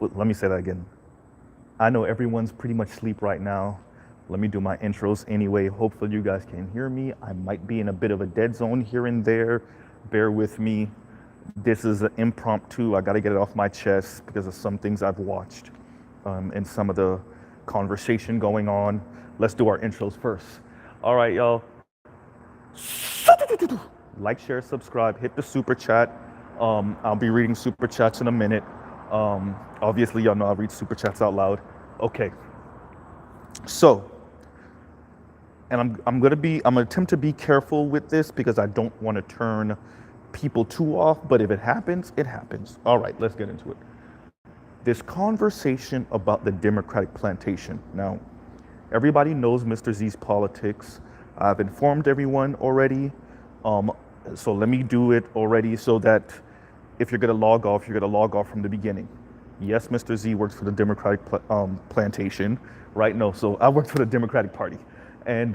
let me say that again. I know everyone's pretty much asleep right now. Let me do my intros anyway. Hopefully you guys can hear me. I might be in a bit of a dead zone here and there. Bear with me. This is an impromptu. I got to get it off my chest because of some things I've watched and some of the conversation going on. Let's do our intros first. All right, y'all. Like, share, subscribe, hit the super chat. I'll be reading super chats in a minute. Obviously, y'all know I read super chats out loud. Okay. So, and I'm gonna attempt to be careful with this because I don't want to turn people too off. But if it happens, it happens. All right, let's get into it. This conversation about the Democratic plantation. Now, everybody knows Mr. Z's politics. I've informed everyone already. So let me do it already so that if you're gonna log off, you're gonna log off from the beginning. Yes, Mr. Z works for the Democratic plantation, right? No, so I worked for the Democratic Party. And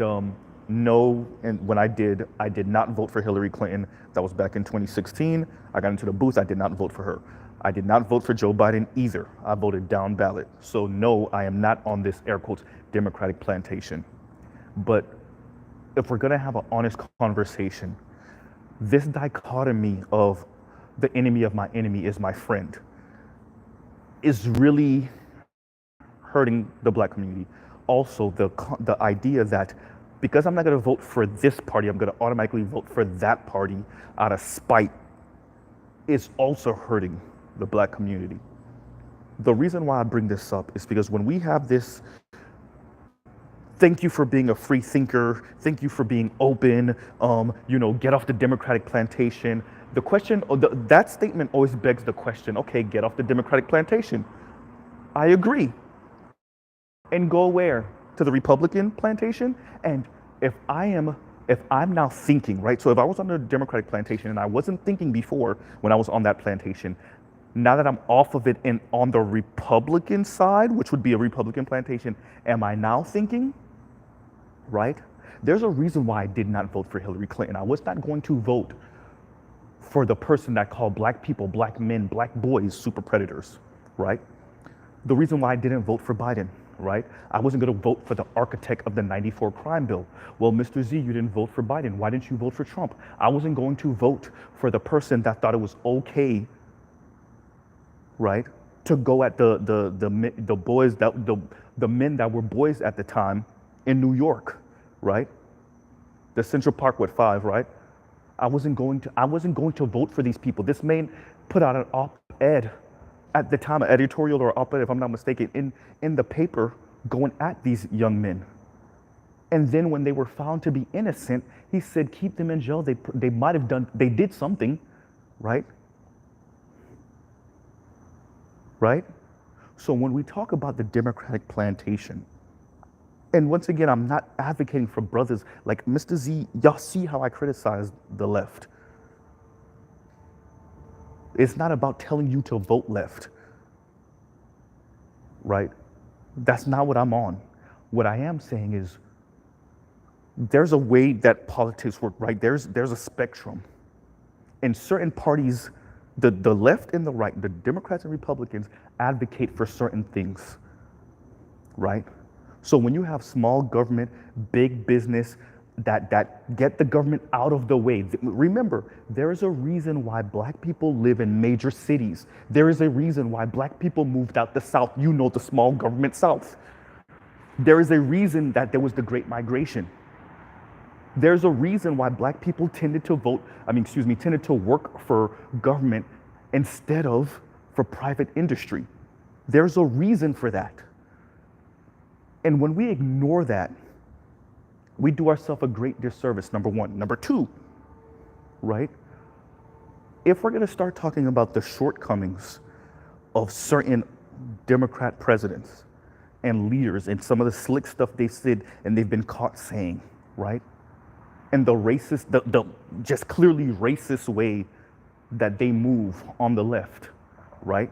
no, and when I did not vote for Hillary Clinton. That was back in 2016. I got into the booth, I did not vote for her. I did not vote for Joe Biden either. I voted down ballot. So no, I am not on this air quotes Democratic plantation. But if we're gonna have an honest conversation, this dichotomy of the enemy of my enemy is my friend is really hurting the Black community. Also, the idea that because I'm not going to vote for this party, I'm going to automatically vote for that party out of spite is also hurting the Black community. The reason why I bring this up is because when we have this, thank you for being a free thinker, thank you for being open, get off the Democratic plantation. The question, that statement always begs the question, okay, get off the Democratic plantation. I agree. And go where? To the Republican plantation? And if I'm now thinking, right? So if I was on the Democratic plantation and I wasn't thinking before when I was on that plantation, now that I'm off of it and on the Republican side, which would be a Republican plantation, am I now thinking? Right? There's a reason why I did not vote for Hillary Clinton. I was not going to vote for the person that called Black people, Black men, Black boys super predators, right? The reason why I didn't vote for Biden, right? I wasn't going to vote for the architect of the '94 crime bill. Well, Mr. Z, you didn't vote for Biden. Why didn't you vote for Trump? I wasn't going to vote for the person that thought it was okay, right, to go at the boys that the men that were boys at the time in New York, right? The Central Park with 5, right? I wasn't going to vote for these people. This man put out an op-ed at the time, an editorial or op-ed, if I'm not mistaken, in the paper going at these young men. And then when they were found to be innocent, he said, keep them in jail. They might have done, they did something, right? Right? So when we talk about the Democratic plantation, and once again, I'm not advocating for brothers like Mr. Z. Y'all see how I criticize the left. It's not about telling you to vote left, right? That's not what I'm on. What I am saying is there's a way that politics work, right? There's a spectrum. In certain parties, the left and the right, the Democrats and Republicans advocate for certain things, right? So when you have small government, big business that get the government out of the way, remember, there is a reason why Black people live in major cities. There is a reason why Black people moved out the South, the small government South. There is a reason that there was the Great Migration. There's a reason why Black people tended to work for government instead of for private industry. There's a reason for that. And when we ignore that, we do ourselves a great disservice, number one. Number two, right? If we're going to start talking about the shortcomings of certain Democrat presidents and leaders and some of the slick stuff they said and they've been caught saying, right? And the racist, the just clearly racist way that they move on the left, right?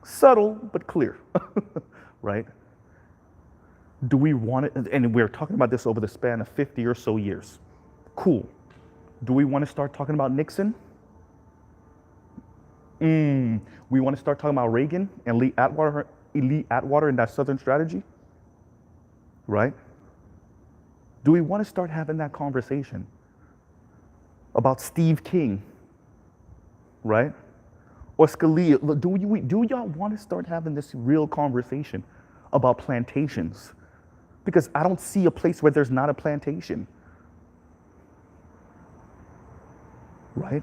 Subtle, but clear, right? Do we want it? And we're talking about this over the span of 50 or so years. Cool. Do we want to start talking about Nixon? We want to start talking about Reagan and Lee Atwater and that Southern strategy, right? Do we want to start having that conversation about Steve King, right? Or Scalia? Do y'all want to start having this real conversation about plantations? Because I don't see a place where there's not a plantation, right?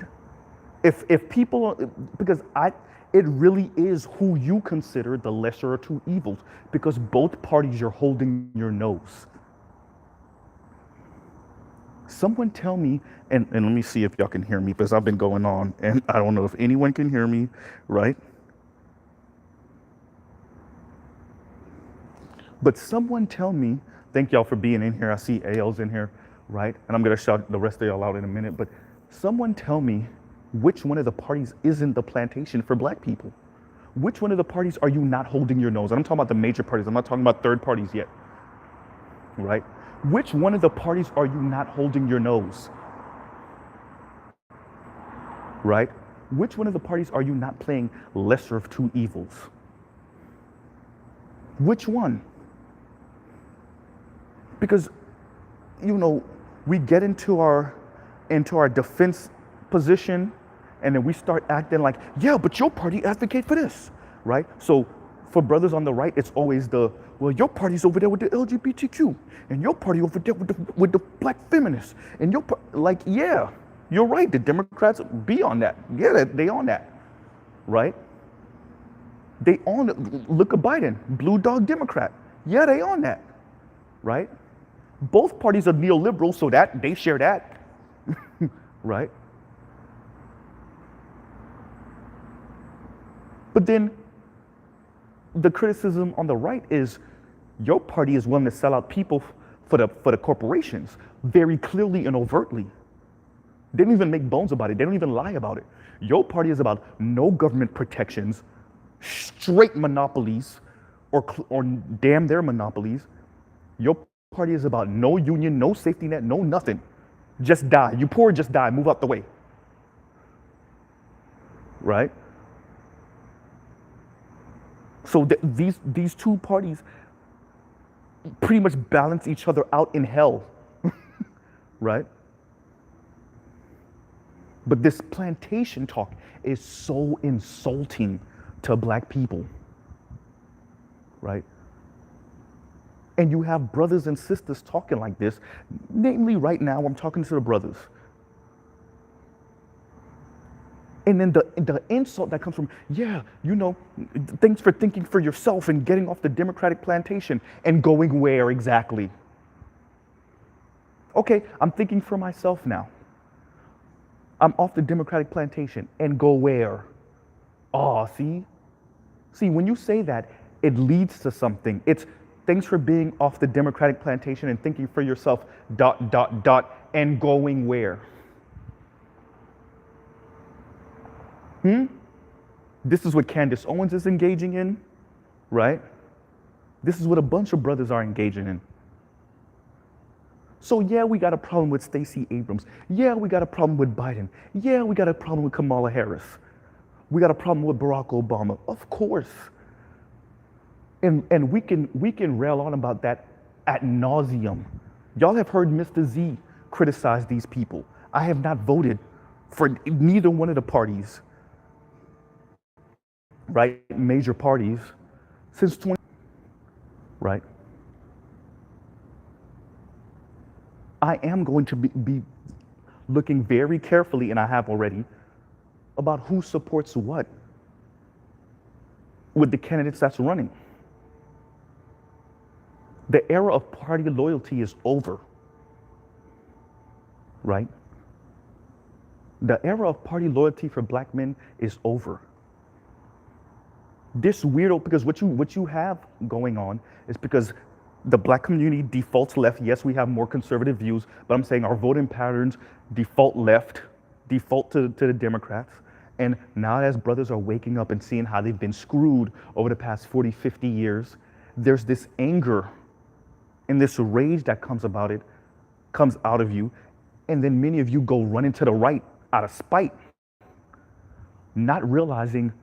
If people, because it really is who you consider the lesser of two evils, because both parties you're holding your nose. Someone tell me, and let me see if y'all can hear me, because I've been going on and I don't know if anyone can hear me, right? But someone tell me, thank y'all for being in here. I see AL's in here, right? And I'm gonna shout the rest of y'all out in a minute, but someone tell me which one of the parties isn't the plantation for black people? Which one of the parties are you not holding your nose? And I'm talking about the major parties. I'm not talking about third parties yet, right? Which one of the parties are you not holding your nose, right? Which one of the parties are you not playing lesser of two evils? Which one? Because, you know, we get into our defense position, and then we start acting like, yeah, but your party advocate for this, right? So for brothers on the right, it's always well, your party's over there with the LGBTQ, and your party over there with the black feminists, and like, yeah, you're right. The Democrats be on that. Yeah, they on that, right? They on it. Look at Biden, blue dog Democrat. Yeah, they on that, right? Both parties are neoliberal, so that they share that, right? But then the criticism on the right is your party is willing to sell out people for the corporations very clearly and overtly. They don't even make bones about it. They don't even lie about it. Your party is about no government protections, straight monopolies, or damn their monopolies. Your party is about no union, no safety net, no nothing. Just die. You poor, just die. Move out the way. Right? So these two parties pretty much balance each other out in hell, right? But this plantation talk is so insulting to black people, right? And you have brothers and sisters talking like this. Namely, right now, I'm talking to the brothers. And then the insult that comes from, yeah, you know, thanks for thinking for yourself and getting off the Democratic plantation and going where exactly? Okay, I'm thinking for myself now. I'm off the Democratic plantation and go where? Oh, see? See, when you say that, it leads to something. It's thanks for being off the Democratic plantation and thinking for yourself, ... and going where? This is what Candace Owens is engaging in, right? This is what a bunch of brothers are engaging in. So yeah, we got a problem with Stacey Abrams. Yeah, we got a problem with Biden. Yeah, we got a problem with Kamala Harris. We got a problem with Barack Obama. Of course. And we can rail on about that ad nauseum. Y'all have heard Mr. Z criticize these people. I have not voted for neither one of the parties, right? Major parties since 20, right? I am going to be looking very carefully, and I have already, about who supports what with the candidates that's running. The era of party loyalty is over, right? The era of party loyalty for black men is over. This weirdo, because what you have going on is because the black community defaults left. Yes, we have more conservative views, but I'm saying our voting patterns default left, default to the Democrats. And now as brothers are waking up and seeing how they've been screwed over the past 40, 50 years, there's this anger and this rage that comes out of you. And then many of you go running to the right out of spite. not realizing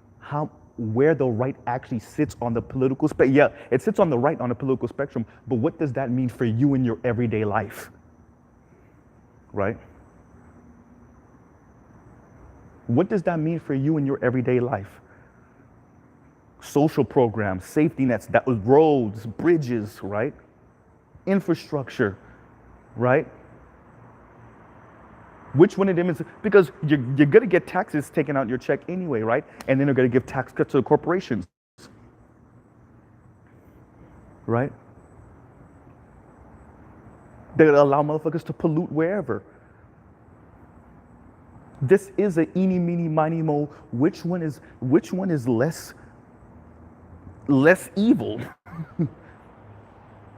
where the right actually sits on the political spectrum. Yeah, it sits on the right on the political spectrum, but what does that mean for you in your everyday life, right? What does that mean for you in your everyday life? Social programs, safety nets, that was roads, bridges, right? Infrastructure, right? Which one of them is, because you're going to get taxes taken out your check anyway, right? And then they're going to give tax cuts to the corporations, right? They're going to allow motherfuckers to pollute wherever. This is a eeny, meeny, miny, mo. Which one is less evil,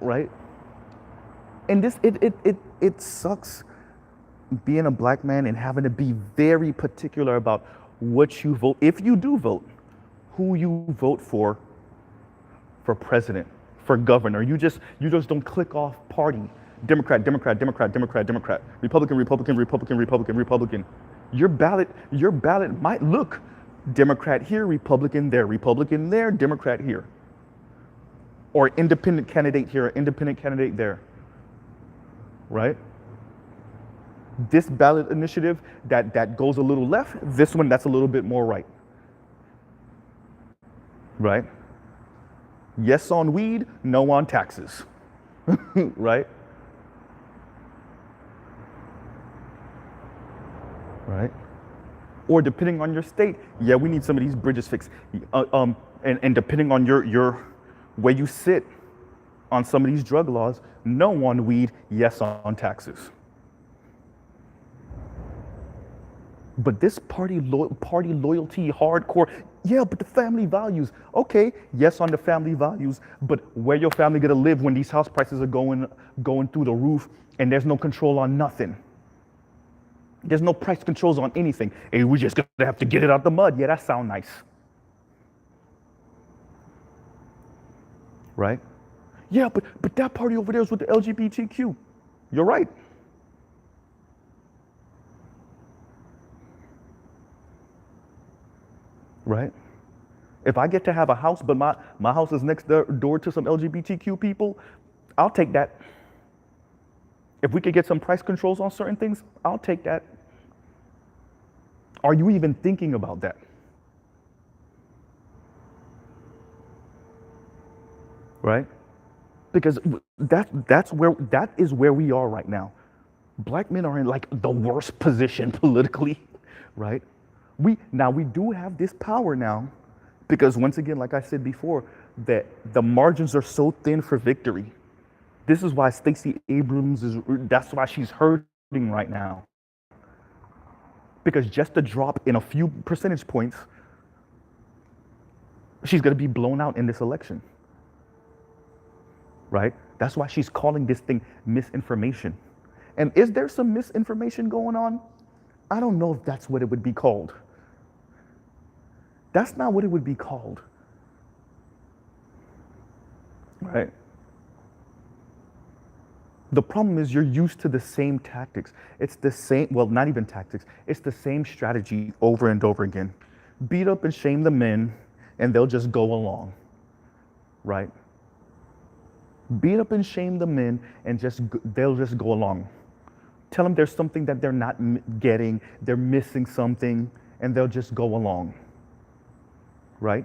right? And this it sucks being a black man and having to be very particular about what you vote, if you do vote, who you vote for president, for governor. You just don't click off party. Democrat, Democrat, Democrat, Democrat, Democrat, Republican, Republican, Republican, Republican, Republican. Your ballot might look Democrat here, Republican there, Democrat here. Or independent candidate here, independent candidate there. Right? This ballot initiative that goes a little left, this one that's a little bit more right. Right? Yes on weed, no on taxes. Right? Right? Or depending on your state, yeah, we need some of these bridges fixed. And depending on your where you sit on some of these drug laws, no on weed, yes on taxes. But this party loyalty, hardcore, yeah, but the family values. Okay, yes on the family values, but where your family gonna live when these house prices are going through the roof and there's no control on nothing? There's no price controls on anything. Hey, we just gonna have to get it out the mud. Yeah, that sound nice. Right? Yeah, but that party over there is with the LGBTQ. You're right. Right? If I get to have a house, but my house is next door to some LGBTQ people, I'll take that. If we could get some price controls on certain things, I'll take that. Are you even thinking about that? Right? Because that is where we are right now. Black men are in like the worst position politically, right? We do have this power now, because once again, like I said before, that the margins are so thin for victory. This is why Stacey Abrams that's why she's hurting right now. Because just a drop in a few percentage points, she's going to be blown out in this election. Right? That's why she's calling this thing misinformation. And is there some misinformation going on? I don't know if that's what it would be called. That's not what it would be called. Right? The problem is you're used to the same tactics. It's the same, well, not even tactics. It's the same strategy over and over again. Beat up and shame the men, and they'll just go along. Right? Beat up and shame the men, and they'll just go along. Tell them there's something that they're not getting, they're missing something, and they'll just go along. Right?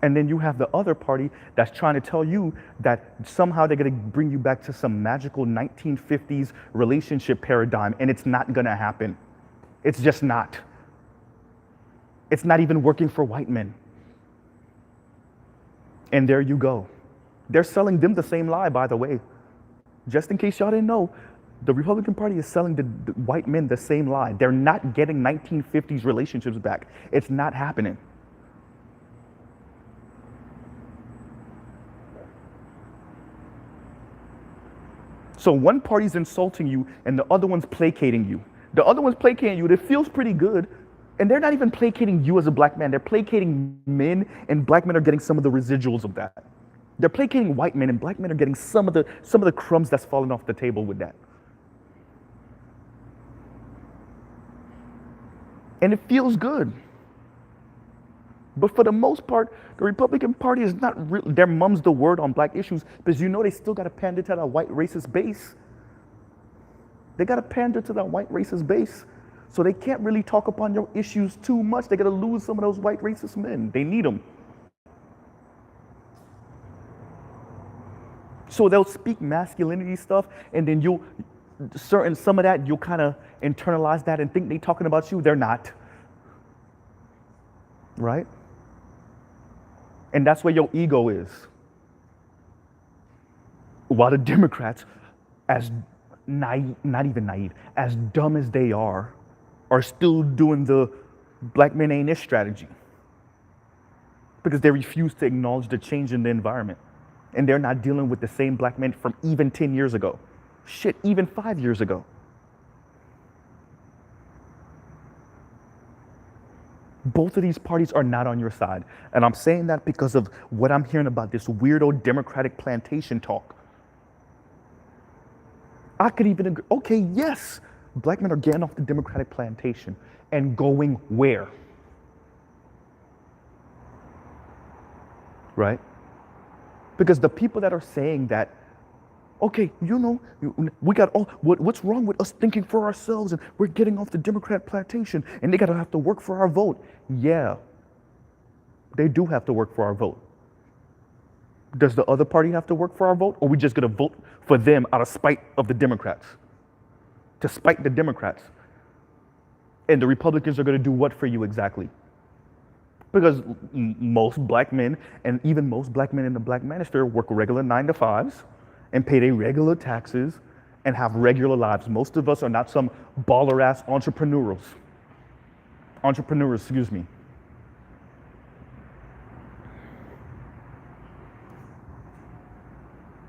And then you have the other party that's trying to tell you that somehow they're going to bring you back to some magical 1950s relationship paradigm, and it's not going to happen. It's just not. It's not even working for white men. And there you go. They're selling them the same lie, by the way. Just in case y'all didn't know, the Republican Party is selling the white men the same lie. They're not getting 1950s relationships back. It's not happening. So one party's insulting you and the other one's placating you. The other one's placating you, it feels pretty good. And they're not even placating you as a black man. They're placating men, and black men are getting some of the residuals of that. They're placating white men, and black men are getting some of the crumbs that's falling off the table with that. And it feels good. But for the most part, the Republican Party is not real. Their mum's the word on black issues because they still got to pander to that white racist base. They got to pander to that white racist base. So they can't really talk upon your issues too much. They got to lose some of those white racist men. They need them. So they'll speak masculinity stuff, and then some of that, you'll kind of internalize that and think they talking about you. They're not. Right? And that's where your ego is. While the Democrats, as naive, not even naive, as dumb as they are still doing the black men ain't this strategy. Because they refuse to acknowledge the change in the environment. And they're not dealing with the same black men from even 10 years ago. Shit, even 5 years ago. Both of these parties are not on your side. And I'm saying that because of what I'm hearing about this weirdo Democratic plantation talk. I could even agree, okay, yes, black men are getting off the Democratic plantation and going where? Right? Because the people that are saying that, okay, we got what's wrong with us thinking for ourselves and we're getting off the Democrat plantation and they gotta have to work for our vote. Yeah, they do have to work for our vote. Does the other party have to work for our vote, or are we just gonna vote for them out of spite of the Democrats? To spite the Democrats. And the Republicans are gonna do what for you exactly? Because most black men, and even most black men in the black manosphere, work regular 9 to 5s and pay their regular taxes and have regular lives. Most of us are not some baller ass entrepreneurs, excuse me.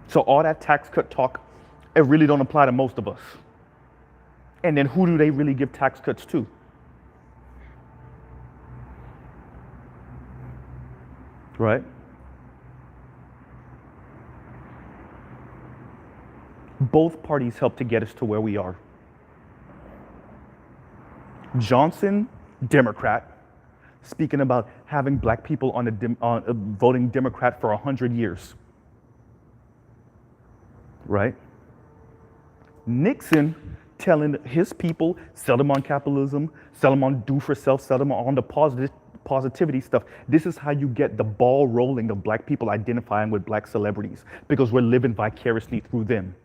So all that tax cut talk, it really don't apply to most of us. And then who do they really give tax cuts to? Right? Both parties helped to get us to where we are. Johnson, Democrat, speaking about having black people voting Democrat for 100 years. Right? Nixon telling his people, sell them on capitalism, sell them on do for self, sell them on the positivity stuff. This is how you get the ball rolling of black people identifying with black celebrities, because we're living vicariously through them.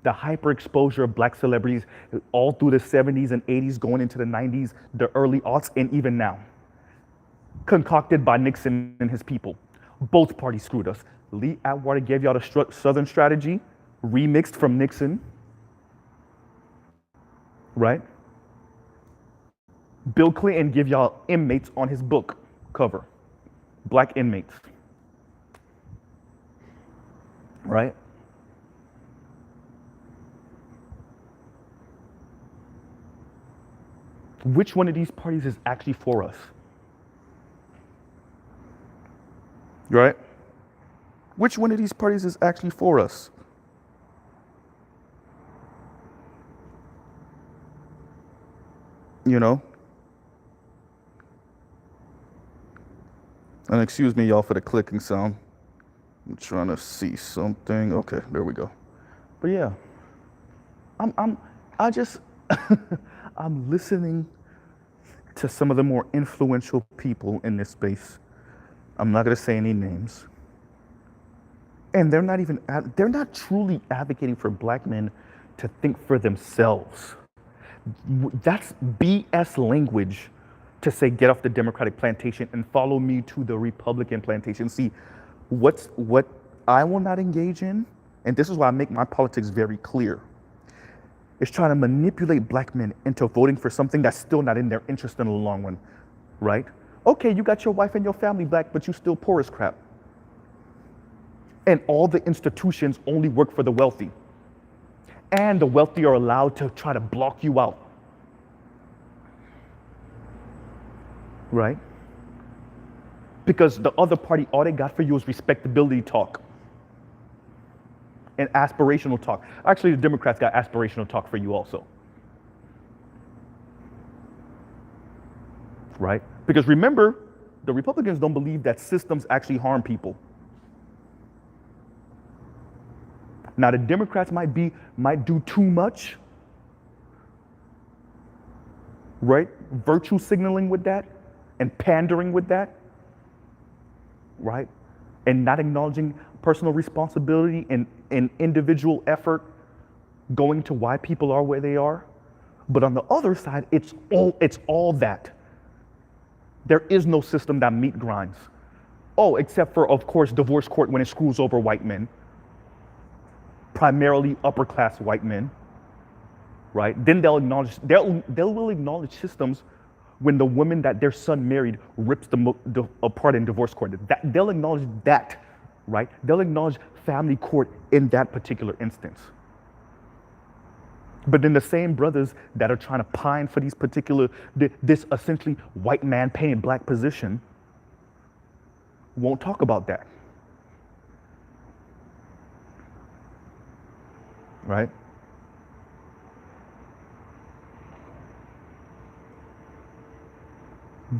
The hyper exposure of black celebrities all through the 70s and 80s, going into the 90s, the early aughts, and even now. Concocted by Nixon and his people. Both parties screwed us. Lee Atwater gave y'all the Southern strategy, remixed from Nixon. Right? Bill Clinton give y'all inmates on his book cover. Black inmates. Right? Which one of these parties is actually for us? Right? Which one of these parties is actually for us? You know? And excuse me, y'all, for the clicking sound. I'm trying to see something. Okay, there we go. But yeah, I'm listening to some of the more influential people in this space. I'm not gonna say any names. And they're not truly advocating for black men to think for themselves. That's BS language to say get off the Democratic plantation and follow me to the Republican plantation. See, what I will not engage in, and this is why I make my politics very clear, is trying to manipulate black men into voting for something that's still not in their interest in the long run, right? Okay, you got your wife and your family black, but you still poor as crap. And all the institutions only work for the wealthy. And the wealthy are allowed to try to block you out. Right? Because the other party, all they got for you is respectability talk. and aspirational talk. Actually, the Democrats got aspirational talk for you also, right? Because remember, the Republicans don't believe that systems actually harm people. Now, the Democrats might do too much, right? Virtue signaling with that and pandering with that, right? And not acknowledging personal responsibility and individual effort going to why people are where they are. But on the other side, it's all that. There is no system that meet grinds. Oh, except for, of course, divorce court when it screws over white men, primarily upper class white men, right? Then they'll will acknowledge systems when the woman that their son married rips them apart in divorce court. They'll acknowledge that, right? They'll acknowledge family court in that particular instance. But then the same brothers that are trying to pine for this essentially white man painted black position won't talk about that, right?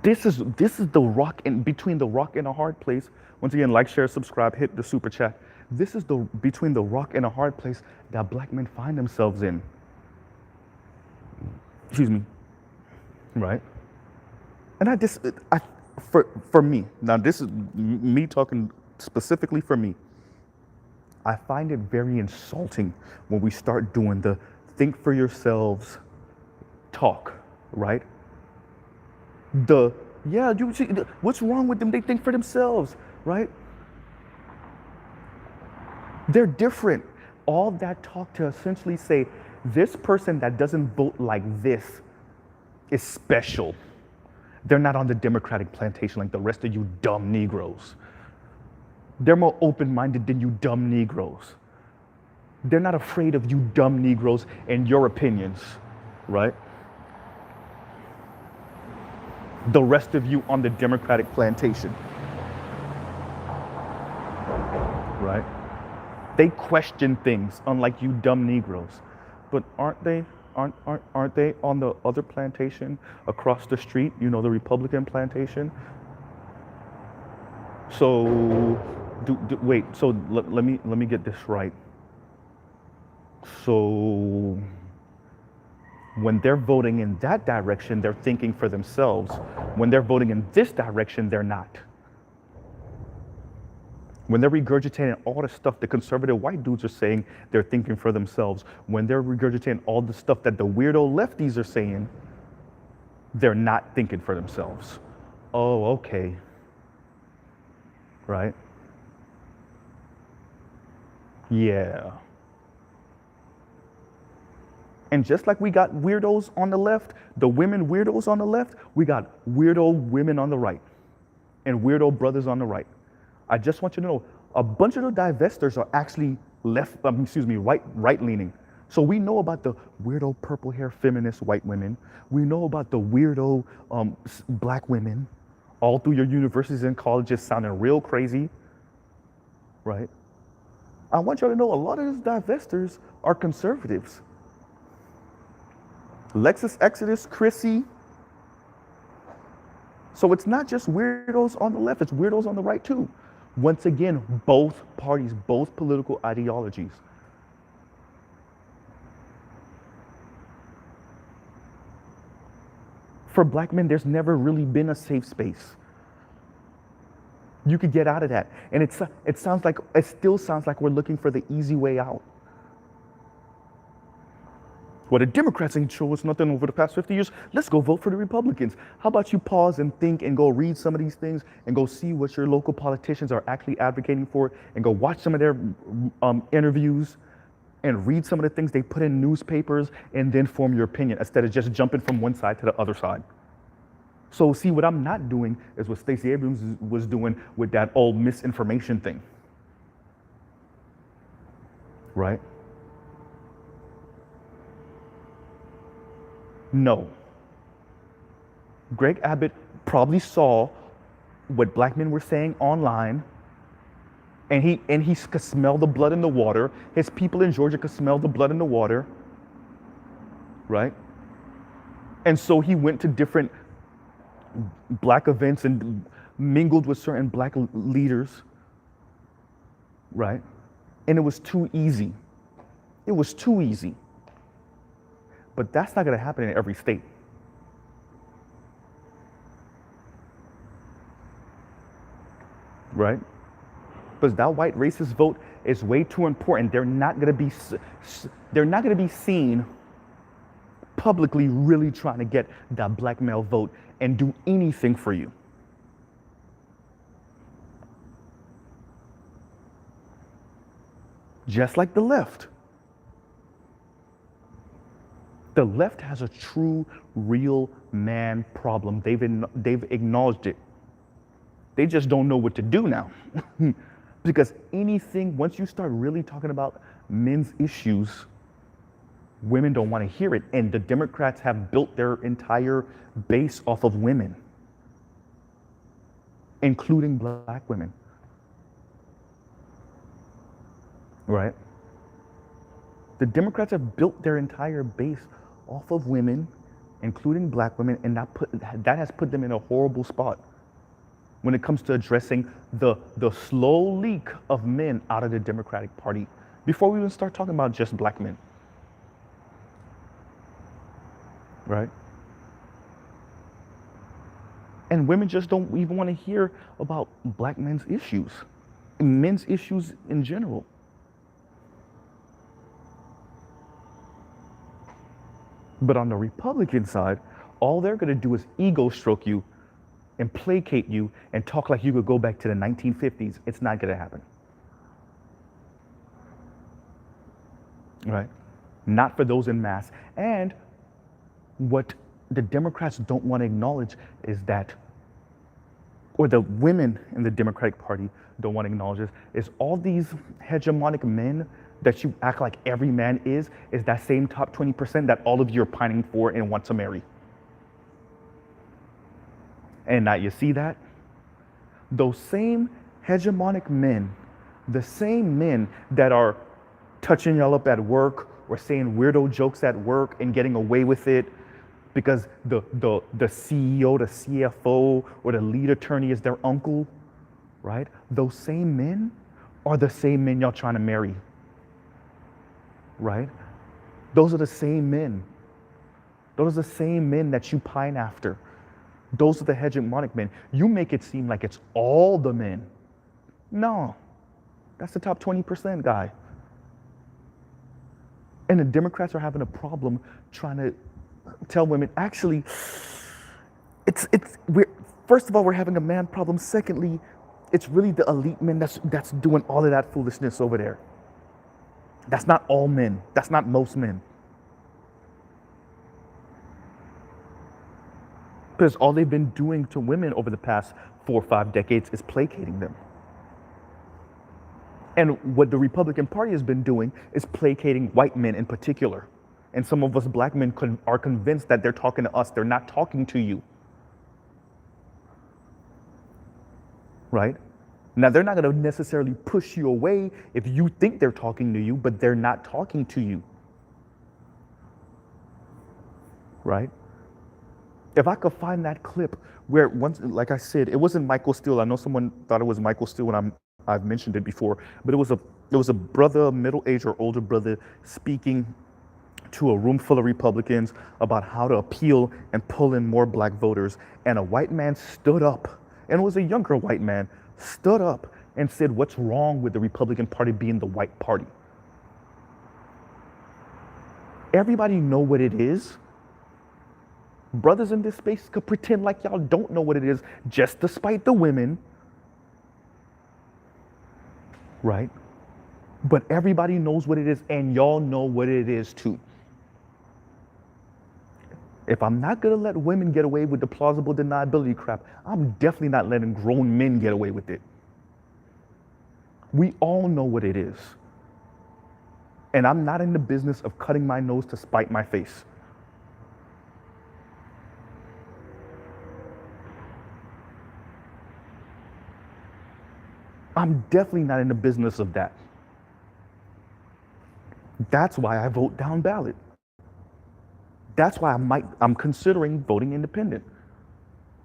This is the rock between the rock and a hard place. Once again, like, share, subscribe, hit the super chat. This is between the rock and a hard place that black men find themselves in. Excuse me, right? And for me, now this is me talking specifically for me, I find it very insulting when we start doing the think for yourselves talk, right? You see, what's wrong with them? They think for themselves, right? They're different. All that talk to essentially say, this person that doesn't vote like this is special. They're not on the Democratic plantation like the rest of you dumb Negroes. They're more open-minded than you dumb Negroes. They're not afraid of you dumb Negroes and your opinions, right? The rest of you on the Democratic plantation, right? They question things, unlike you dumb Negroes. But aren't they on the other plantation across the street? You know, the Republican plantation. So, wait. So let me get this right. So, when they're voting in that direction, they're thinking for themselves. When they're voting in this direction, they're not. When they're regurgitating all the stuff the conservative white dudes are saying, they're thinking for themselves. When they're regurgitating all the stuff that the weirdo lefties are saying, they're not thinking for themselves. Oh, okay. Right? Yeah. And just like we got weirdos on the left, the women weirdos on the left, we got weirdo women on the right and weirdo brothers on the right. I just want you to know, a bunch of the divestors are actually right-leaning. So we know about the weirdo purple hair feminist white women. We know about the weirdo black women all through your universities and colleges sounding real crazy, right? I want you to know a lot of those divestors are conservatives. Lexus Exodus, Chrissy. So it's not just weirdos on the left, it's weirdos on the right too. Once again, both parties, both political ideologies. For black men, there's never really been a safe space. You could get out of that. And it still sounds like we're looking for the easy way out. Well, the Democrats ain't show us nothing over the past 50 years. Let's go vote for the Republicans. How about you pause and think and go read some of these things and go see what your local politicians are actually advocating for and go watch some of their interviews and read some of the things they put in newspapers and then form your opinion instead of just jumping from one side to the other side. So see, what I'm not doing is what Stacey Abrams was doing with that old misinformation thing, right? No. Greg Abbott probably saw what black men were saying online And he could smell the blood in the water. His people in Georgia could smell the blood in the water, right? And so he went to different black events and mingled with certain black leaders, right? And it was too easy. It was too easy. But that's not going to happen in every state, right? Because that white racist vote is way too important. They're not going to be seen publicly really trying to get that black male vote and do anything for you. Just like the left. The left has a true, real man problem. They've acknowledged it. They just don't know what to do now. Because once you start really talking about men's issues, women don't want to hear it. And the Democrats have built their entire base off of women, including black women. Right? The Democrats have built their entire base off of women, including black women, and that has put them in a horrible spot when it comes to addressing the slow leak of men out of the Democratic Party before we even start talking about just black men. Right? And women just don't even want to hear about black men's issues in general. But on the Republican side, all they're going to do is ego stroke you and placate you and talk like you could go back to the 1950s. It's not going to happen. Right? Not for those in mass. And what the Democrats don't want to acknowledge is that, or the women in the Democratic Party don't want to acknowledge is all these hegemonic men that you act like every man is that same top 20% that all of you are pining for and want to marry. And now you see that? Those same hegemonic men, the same men that are touching y'all up at work or saying weirdo jokes at work and getting away with it because the CEO, the CFO, or the lead attorney is their uncle, right? Those same men are the same men y'all trying to marry. Right? Those are the same men. Those are the same men that you pine after. Those are the hegemonic men. You make it seem like it's all the men. No, that's the top 20% guy. And the Democrats are having a problem trying to tell women, actually, first of all, we're having a man problem. Secondly, it's really the elite men that's doing all of that foolishness over there. That's not all men. That's not most men. Because all they've been doing to women over the past 4 or 5 decades is placating them. And what the Republican Party has been doing is placating white men in particular. And some of us black men are convinced that they're talking to us. They're not talking to you. Right? Now, they're not going to necessarily push you away if you think they're talking to you, but they're not talking to you. Right? If I could find that clip where once, like I said, it wasn't Michael Steele. I know someone thought it was Michael Steele when I've mentioned it before, but it was a brother, middle-aged or older brother, speaking to a room full of Republicans about how to appeal and pull in more black voters. And a white man stood up, and it was a younger white man, stood up and said, what's wrong with the Republican Party being the white party? Everybody know what it is. Brothers in this space could pretend like y'all don't know what it is just to spite the women. Right? But everybody knows what it is, and y'all know what it is too. If I'm not gonna let women get away with the plausible deniability crap, I'm definitely not letting grown men get away with it. We all know what it is. And I'm not in the business of cutting my nose to spite my face. I'm definitely not in the business of that. That's why I vote down ballot. That's why I'm considering voting independent.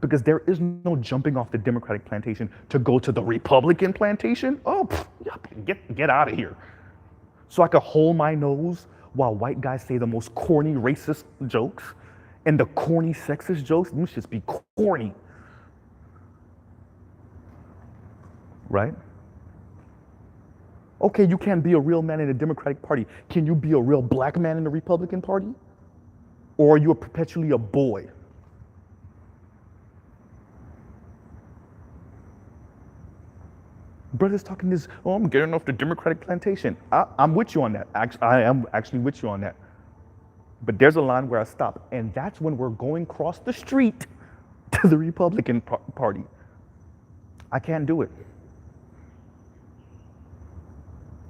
Because there is no jumping off the Democratic plantation to go to the Republican plantation. Oh, get out of here. So I could hold my nose while white guys say the most corny racist jokes and the corny sexist jokes. Them should be corny. Right? Okay, you can't be a real man in the Democratic Party. Can you be a real black man in the Republican Party? Or are you perpetually a boy? Brothers talking this, oh, I'm getting off the Democratic plantation. I'm with you on that. I am actually with you on that. But there's a line where I stop, and that's when we're going across the street to the Republican Party. I can't do it.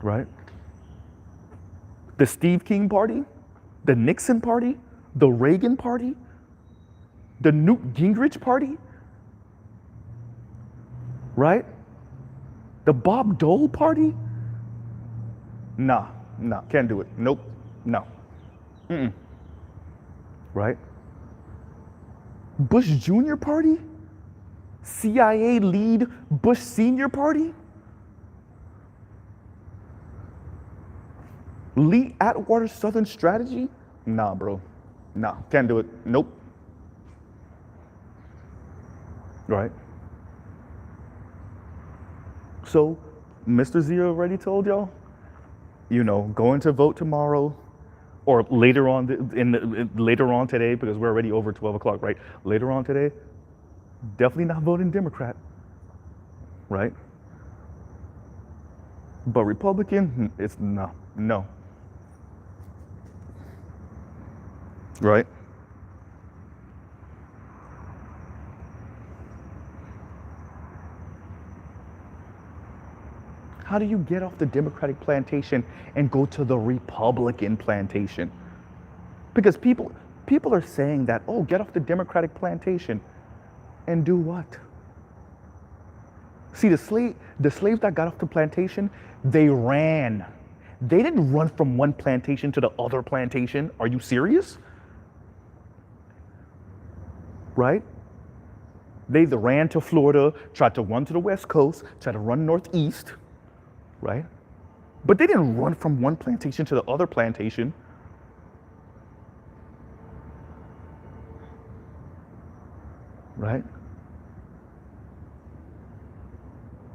Right? The Steve King Party, the Nixon Party, the Reagan Party, the Newt Gingrich Party, right? The Bob Dole Party? Nah, can't do it. Nope, no. Right? Bush Jr. Party? CIA lead Bush Senior Party? Lee Atwater Southern Strategy? Nah, bro. Nah, can't do it. Nope. Right? So, Mr. Z already told y'all, going to vote tomorrow, or later on later on today, because we're already over 12 o'clock, right? Later on today, definitely not voting Democrat, right? But Republican, it's no. Right? How do you get off the Democratic plantation and go to the Republican plantation? Because people are saying that, oh, get off the Democratic plantation and do what? See, the slaves that got off the plantation, they ran. They didn't run from one plantation to the other plantation. Are you serious? Right? They either ran to Florida, tried to run to the West Coast, tried to run northeast, right? But they didn't run from one plantation to the other plantation. Right?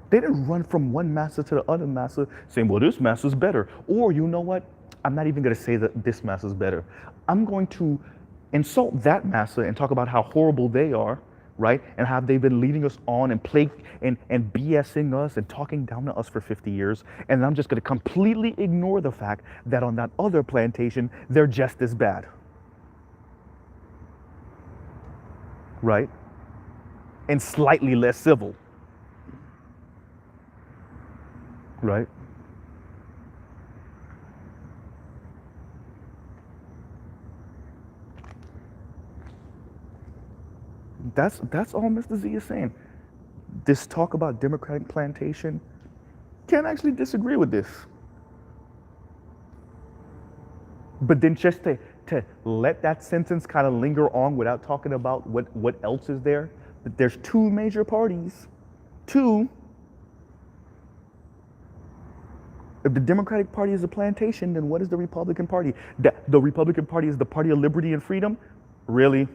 They didn't run from one master to the other master saying, well, this master's better. Or you know what? I'm not even going to say that this master's better. I'm going to insult that master and talk about how horrible they are, right? And how they've been leading us on and and BSing us and talking down to us for 50 years. And I'm just going to completely ignore the fact that on that other plantation, they're just as bad. Right? And slightly less civil. Right? That's all Mr. Z is saying. This talk about Democratic plantation, can't actually disagree with this. But then just to let that sentence kind of linger on without talking about what else is there, that there's two major parties. Two. If the Democratic Party is a plantation, then what is the Republican Party? The Republican Party is the party of liberty and freedom? Really?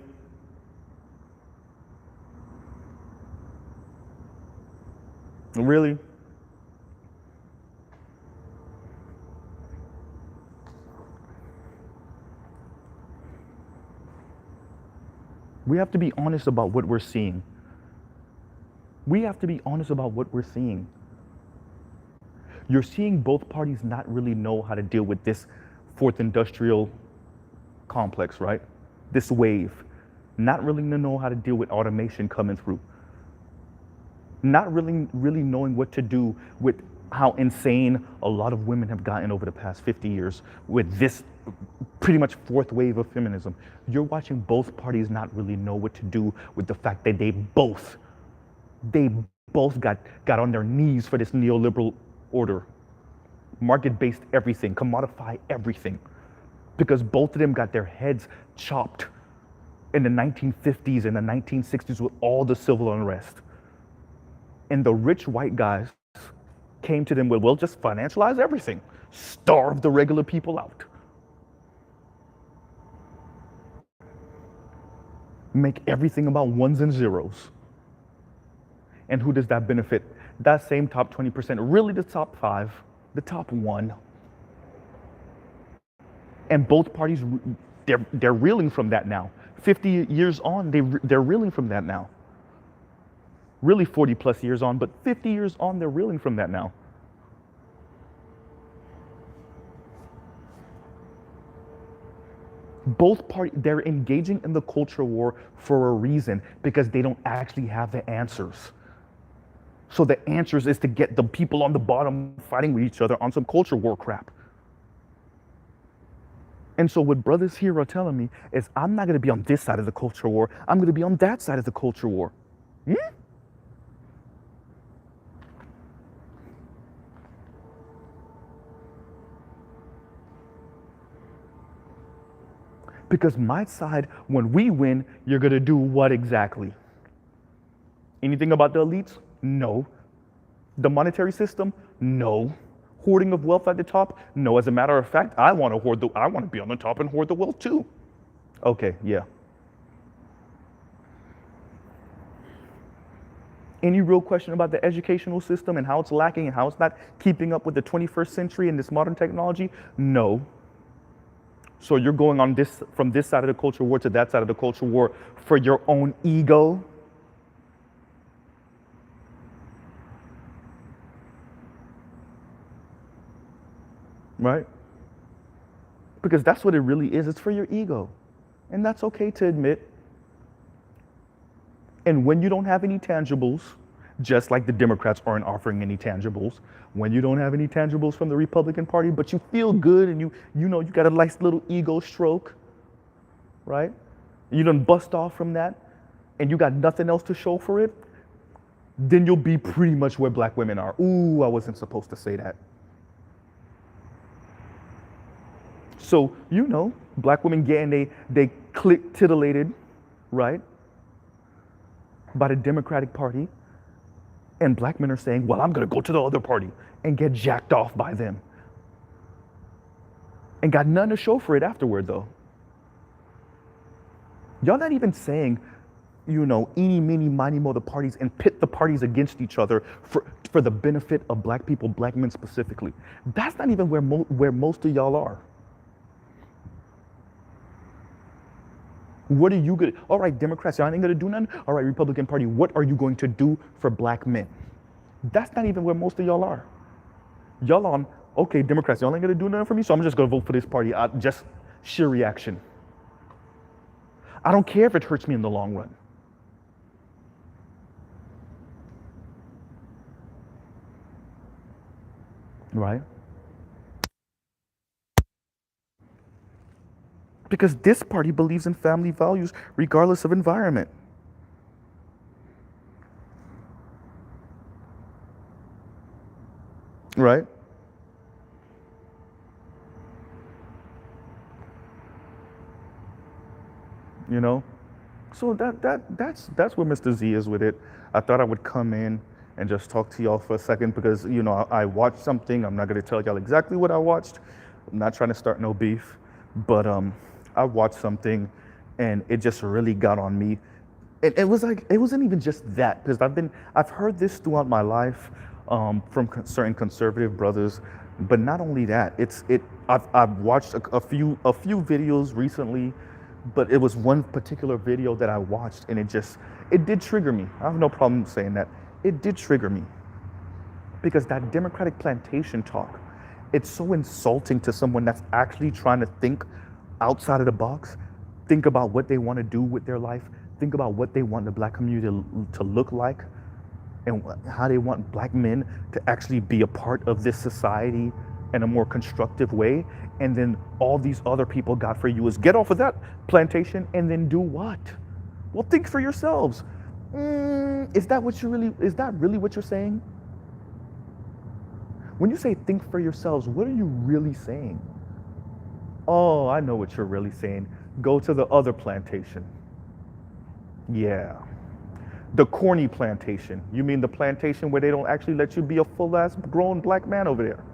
Really? We have to be honest about what we're seeing. We have to be honest about what we're seeing. You're seeing both parties not really know how to deal with this fourth industrial complex, right? This wave. Not really know how to deal with automation coming through. Not really knowing what to do with how insane a lot of women have gotten over the past 50 years with this pretty much fourth wave of feminism. You're watching both parties not really know what to do with the fact that they both Both got on their knees for this neoliberal order, market-based everything, commodify everything, because both of them got their heads chopped in the 1950s and the 1960s with all the civil unrest. And the rich white guys came to them with, well, just financialize everything, starve the regular people out, make everything about ones and zeros. And who does that benefit? That same top 20%, really the top 5, the top 1. And both parties, they're reeling from that now. 50 years on, they're reeling from that now. Really 40 plus years on, but 50 years on, they're reeling from that now. Both parties, they're engaging in the culture war for a reason, because they don't actually have the answers. So the answers is to get the people on the bottom fighting with each other on some culture war crap. And so what brothers here are telling me is, I'm not going to be on this side of the culture war. I'm going to be on that side of the culture war. Because my side, when we win, you're going to do what exactly? Anything about the elites? No. The monetary system? No. Hoarding of wealth at the top? No. As a matter of fact, I want to be on the top and hoard the wealth too. Okay, yeah. Any real question about the educational system and how it's lacking and how it's not keeping up with the 21st century and this modern technology? No. So you're going on this, from this side of the culture war to that side of the culture war for your own ego? Right? Because that's what it really is. It's for your ego. And that's okay to admit. And when you don't have any tangibles, just like the Democrats aren't offering any tangibles, when you don't have any tangibles from the Republican Party, but you feel good and you know you got a nice little ego stroke, right? You done bust off from that and you got nothing else to show for it, then you'll be pretty much where black women are. Ooh, I wasn't supposed to say that. So, you know, black women getting they click titillated, right, by the Democratic Party. And black men are saying, well, I'm going to go to the other party and get jacked off by them. And got nothing to show for it afterward, though. Y'all not even saying, you know, eeny, meeny, miny, mo the parties and pit the parties against each other for the benefit of black people, black men specifically. That's not even where most of y'all are. What are you going to, all right, Democrats, y'all ain't going to do nothing? All right, Republican Party, what are you going to do for black men? That's not even where most of y'all are. Y'all on, okay, Democrats, y'all ain't going to do nothing for me, so I'm just going to vote for this party. Just sheer reaction. I don't care if it hurts me in the long run. Right? Because this party believes in family values regardless of environment. Right? You know? So that's where Mr. Z is with it. I thought I would come in and just talk to y'all for a second because, you know, I watched something. I'm not going to tell y'all exactly what I watched. I'm not trying to start no beef, but I watched something and it just really got on me. It was like, it wasn't even just that, because I've heard this throughout my life from certain conservative brothers, but not only that, I've watched a few videos recently, but it was one particular video that I watched and it did trigger me. I have no problem saying that. It did trigger me because that Democratic plantation talk, it's so insulting to someone that's actually trying to think outside of the box, think about what they want to do with their life, think about what they want the black community to look like, and how they want black men to actually be a part of this society in a more constructive way. And then all these other people got for you is get off of that plantation and then do what? Well, think for yourselves. Is that really what you're saying? When you say think for yourselves, what are you really saying? Oh, I know what you're really saying. Go to the other plantation. Yeah. The corny plantation. You mean the plantation where they don't actually let you be a full ass grown black man over there?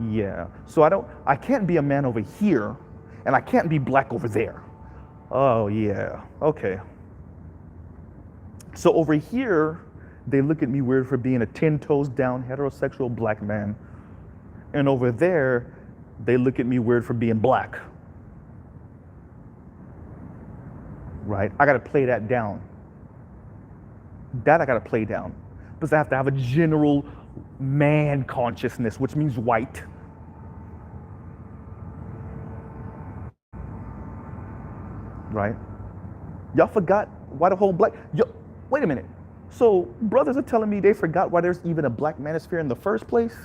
Yeah. So I can't be a man over here and I can't be black over there. Oh yeah. Okay. So over here, they look at me weird for being a 10 toes down heterosexual black man. And over there, they look at me weird for being black. Right? I gotta play that down. I gotta play down. Because I have to have a general man consciousness, which means white. Right? Y'all forgot why the whole black. Wait a minute. So brothers are telling me they forgot why there's even a black manosphere in the first place?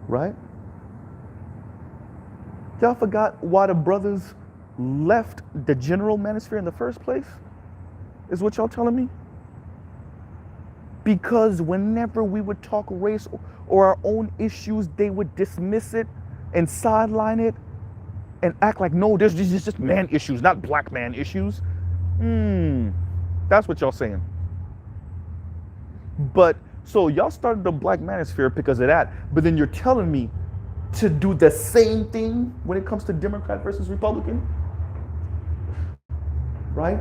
Right? Y'all forgot why the brothers left the general manosphere in the first place? Is what y'all telling me? Because whenever we would talk race or our own issues, they would dismiss it and sideline it and act like, no, this is just man issues, not black man issues. That's what y'all saying. But so y'all started the black manosphere because of that, but then you're telling me to do the same thing when it comes to Democrat versus Republican? Right?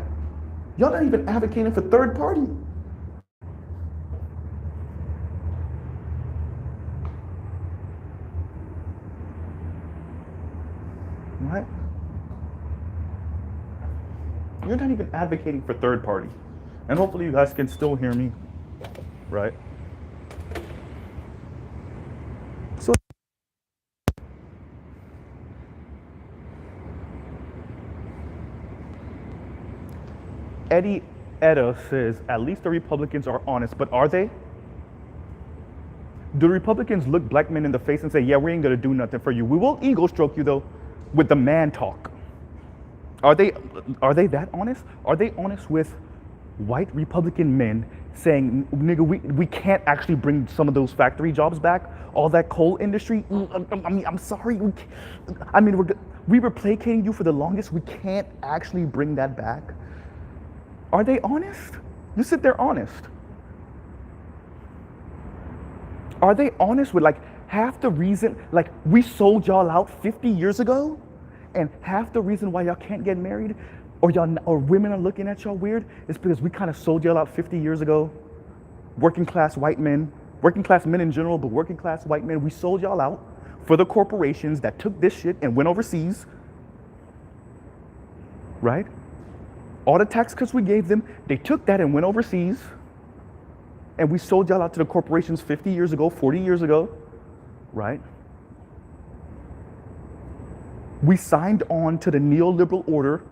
Y'all not even advocating for third party. Right? You're not even advocating for third party. And hopefully you guys can still hear me. Right? So Eddie Etta says, at least the Republicans are honest, but are they? Do Republicans look black men in the face and say, yeah, we ain't gonna do nothing for you. We will ego stroke you though, with the man talk. Are they that honest? Are they honest with white Republican men saying, nigga, we can't actually bring some of those factory jobs back? All that coal industry? I mean, I'm sorry. We were placating you for the longest. We can't actually bring that back. Are they honest? You said they're honest. Are they honest with like half the reason, like we sold y'all out 50 years ago? And half the reason why y'all can't get married or women are looking at y'all weird is because we kind of sold y'all out 50 years ago. Working class white men, working class men in general, but working class white men, we sold y'all out for the corporations that took this shit and went overseas. Right? All the tax cuts we gave them, they took that and went overseas. And we sold y'all out to the corporations 50 years ago, 40 years ago. Right? We signed on to the neoliberal order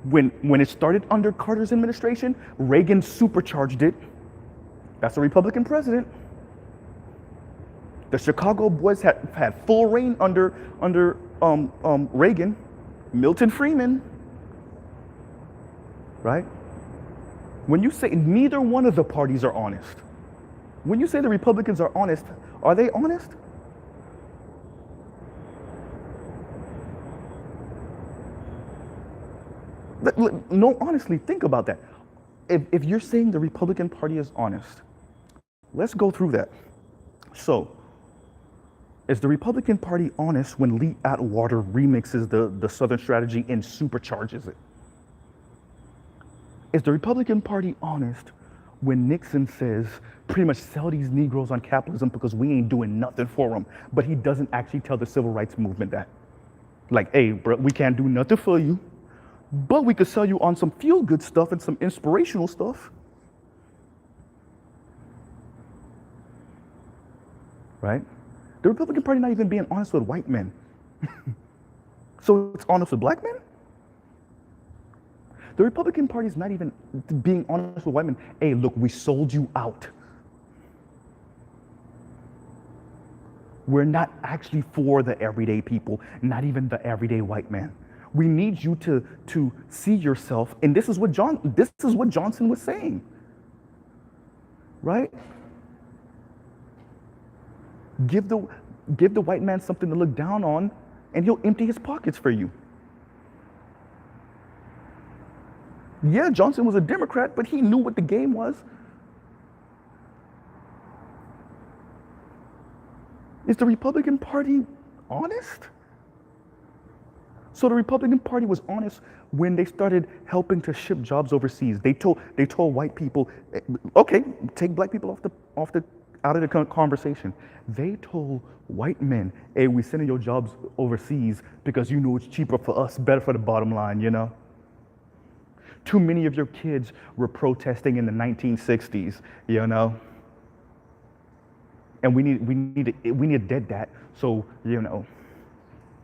when it started under Carter's administration. Reagan supercharged it. That's a Republican president. The Chicago boys had full reign under Reagan. Milton Friedman. Right? When you say neither one of the parties are honest, when you say the Republicans are honest, are they honest? No, honestly, think about that. If you're saying the Republican Party is honest, let's go through that. So, is the Republican Party honest when Lee Atwater remixes the Southern Strategy and supercharges it? Is the Republican Party honest when Nixon says, pretty much sell these Negroes on capitalism because we ain't doing nothing for them, but he doesn't actually tell the civil rights movement that? Like, hey, bro, we can't do nothing for you, but we could sell you on some feel-good stuff and some inspirational stuff. Right? The Republican Party not even being honest with white men. So it's honest with black men? The Republican Party is not even being honest with white men. Hey, look, we sold you out. We're not actually for the everyday people, not even the everyday white man. We need you to see yourself, and this is what Johnson was saying, right? Give the white man something to look down on, and he'll empty his pockets for you. Yeah, Johnson was a Democrat, but he knew what the game was. Is the Republican Party honest? So the Republican Party was honest when they started helping to ship jobs overseas. They told white people, okay, take black people out of the conversation. They told white men, hey, we sending your jobs overseas because you know it's cheaper for us, better for the bottom line, you know? Too many of your kids were protesting in the 1960s, you know? And we need to dead that. So, you know,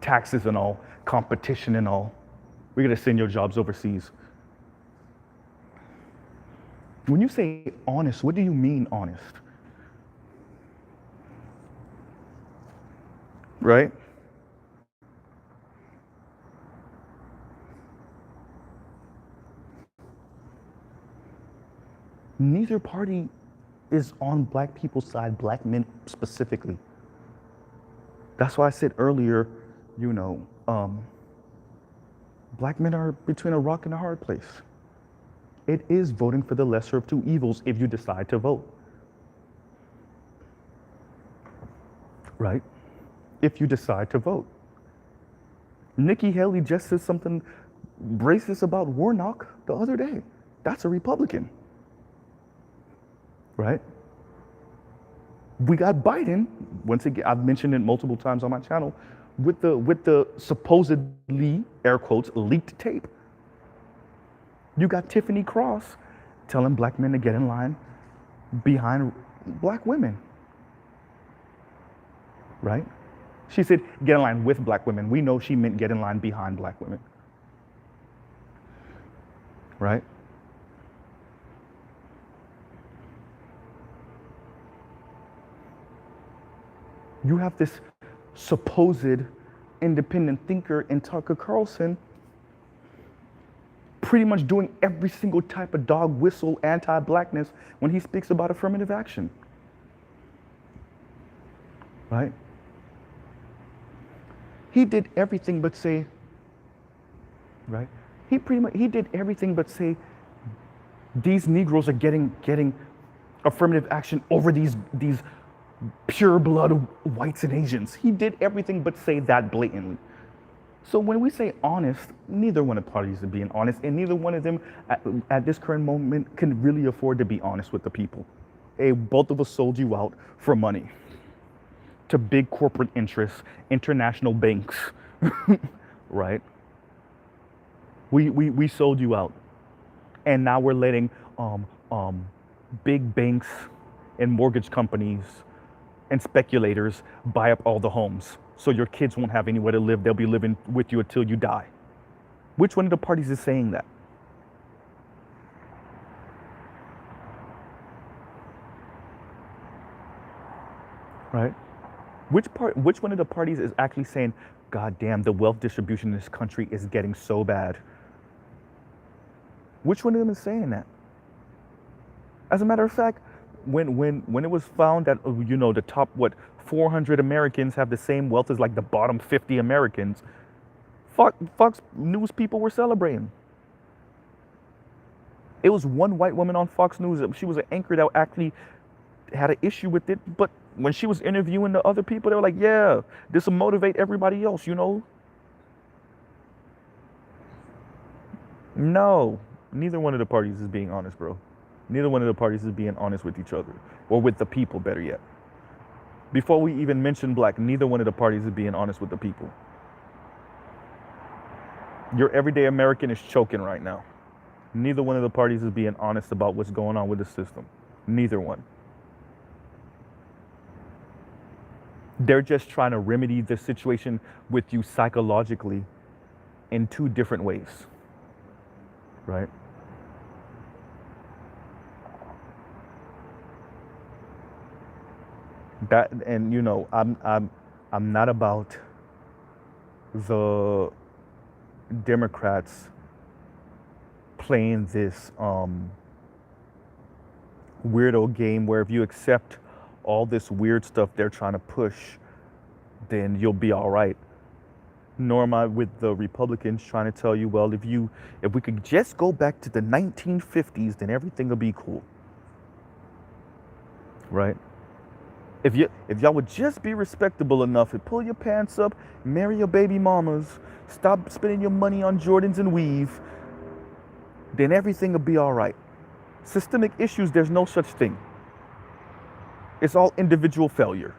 taxes and all, competition and all. We're gonna send your jobs overseas. When you say honest, what do you mean honest? Right? Neither party is on black people's side, black men specifically. That's why I said earlier, you know, black men are between a rock and a hard place. It is voting for the lesser of two evils if you decide to vote. Right? If you decide to vote. Nikki Haley just said something racist about Warnock the other day. That's a Republican. Right? We got Biden, once again, I've mentioned it multiple times on my channel, with the supposedly, air quotes, leaked tape. You got Tiffany Cross telling black men to get in line behind black women. Right? She said, get in line with black women. We know she meant get in line behind black women. Right? You have this supposed independent thinker in Tucker Carlson pretty much doing every single type of dog whistle anti-blackness when he speaks about affirmative action. Right? He did everything but say, right? He did everything but say these Negroes are getting affirmative action over these pure blood whites and Asians. He did everything but say that blatantly. So when we say honest, neither one of the parties is being honest, and neither one of them at this current moment can really afford to be honest with the people. Hey, both of us sold you out for money to big corporate interests, international banks, right? We sold you out, and now we're letting big banks and mortgage companies and speculators buy up all the homes. So your kids won't have anywhere to live. They'll be living with you until you die. Which one of the parties is saying that? Right? Which one of the parties is actually saying, God damn, the wealth distribution in this country is getting so bad? Which one of them is saying that? As a matter of fact, when it was found that, you know, the top 400 Americans have the same wealth as like the bottom 50 Americans, Fox News people were celebrating. It was one white woman on Fox News. She was an anchor that actually had an issue with it, but when she was interviewing the other people, they were like, yeah, this will motivate everybody else, you know? No, neither one of the parties is being honest, bro. Neither one of the parties is being honest with each other, or with the people, better yet. Before we even mention black, neither one of the parties is being honest with the people. Your everyday American is choking right now. Neither one of the parties is being honest about what's going on with the system. Neither one. They're just trying to remedy the situation with you psychologically in two different ways. Right? That, and you know, I'm not about the Democrats playing this weirdo game where if you accept all this weird stuff they're trying to push, then you'll be all right. Nor am I with the Republicans trying to tell you, well, if we could just go back to the 1950s, then everything will be cool, right? If y'all would just be respectable enough and pull your pants up, marry your baby mamas, stop spending your money on Jordans and weave, then everything will be all right. Systemic issues, there's no such thing. It's all individual failure.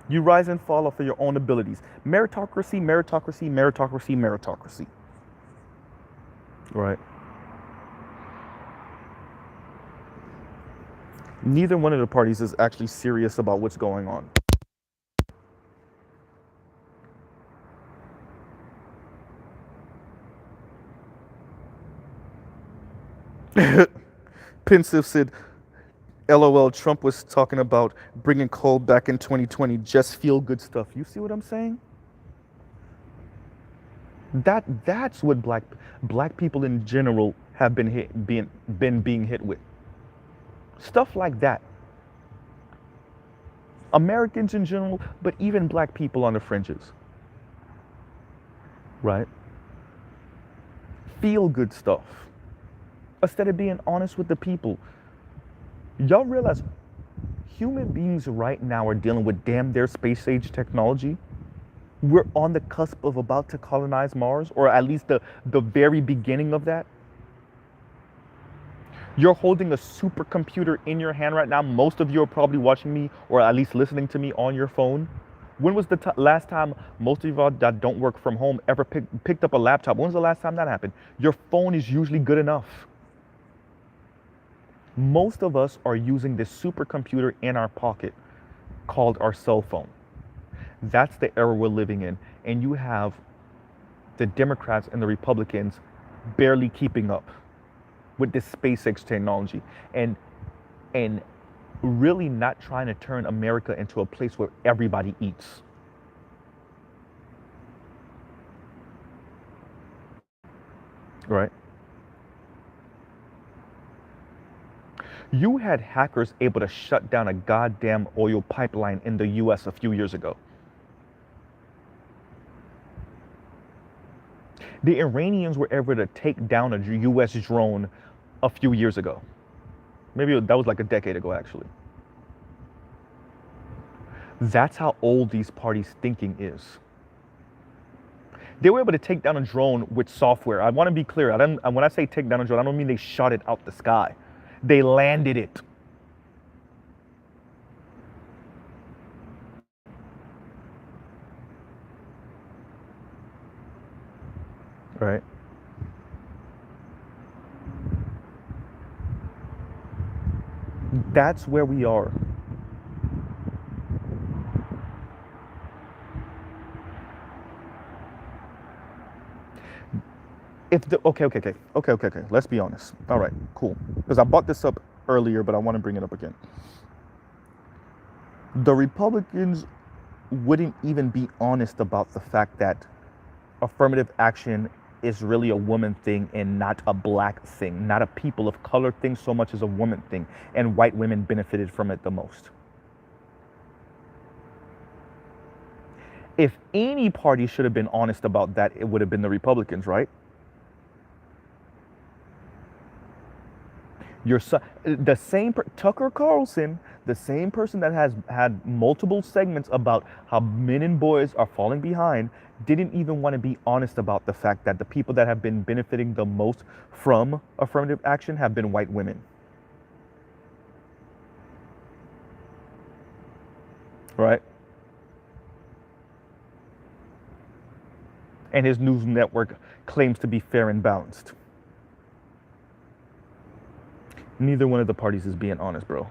You rise and fall off of your own abilities. Meritocracy, meritocracy, meritocracy, meritocracy. Right? Neither one of the parties is actually serious about what's going on. Pensive said, LOL, Trump was talking about bringing coal back in 2020, just feel good stuff. You see what I'm saying? That's what black people in general have been being hit with. Stuff like that. Americans in general, but even black people on the fringes. Right? Feel good stuff. Instead of being honest with the people. Y'all realize human beings right now are dealing with damn their space age technology? We're on the cusp of about to colonize Mars, or at least the very beginning of that. You're holding a supercomputer in your hand right now. Most of you are probably watching me, or at least listening to me on your phone. When was the last time most of y'all that don't work from home ever picked up a laptop? When was the last time that happened? Your phone is usually good enough. Most of us are using this supercomputer in our pocket called our cell phone. That's the era we're living in. And you have the Democrats and the Republicans barely keeping up with this SpaceX technology and really not trying to turn America into a place where everybody eats. Right? You had hackers able to shut down a goddamn oil pipeline in the US a few years ago. The Iranians were able to take down a US drone a few years ago. Maybe that was like a decade ago, actually. That's how old these parties' thinking is. They were able to take down a drone with software. I want to be clear. When I say take down a drone, I don't mean they shot it out the sky. They landed it. Right? That's where we are. Okay. Let's be honest. All right, cool. Because I brought this up earlier, but I want to bring it up again. The Republicans wouldn't even be honest about the fact that affirmative action is really a woman thing and not a black thing, not a people of color thing so much as a woman thing, and white women benefited from it the most. If any party should have been honest about that, it would have been the Republicans, right? The same Tucker Carlson, the same person that has had multiple segments about how men and boys are falling behind, didn't even want to be honest about the fact that the people that have been benefiting the most from affirmative action have been white women. Right? And his news network claims to be fair and balanced. Neither one of the parties is being honest, bro.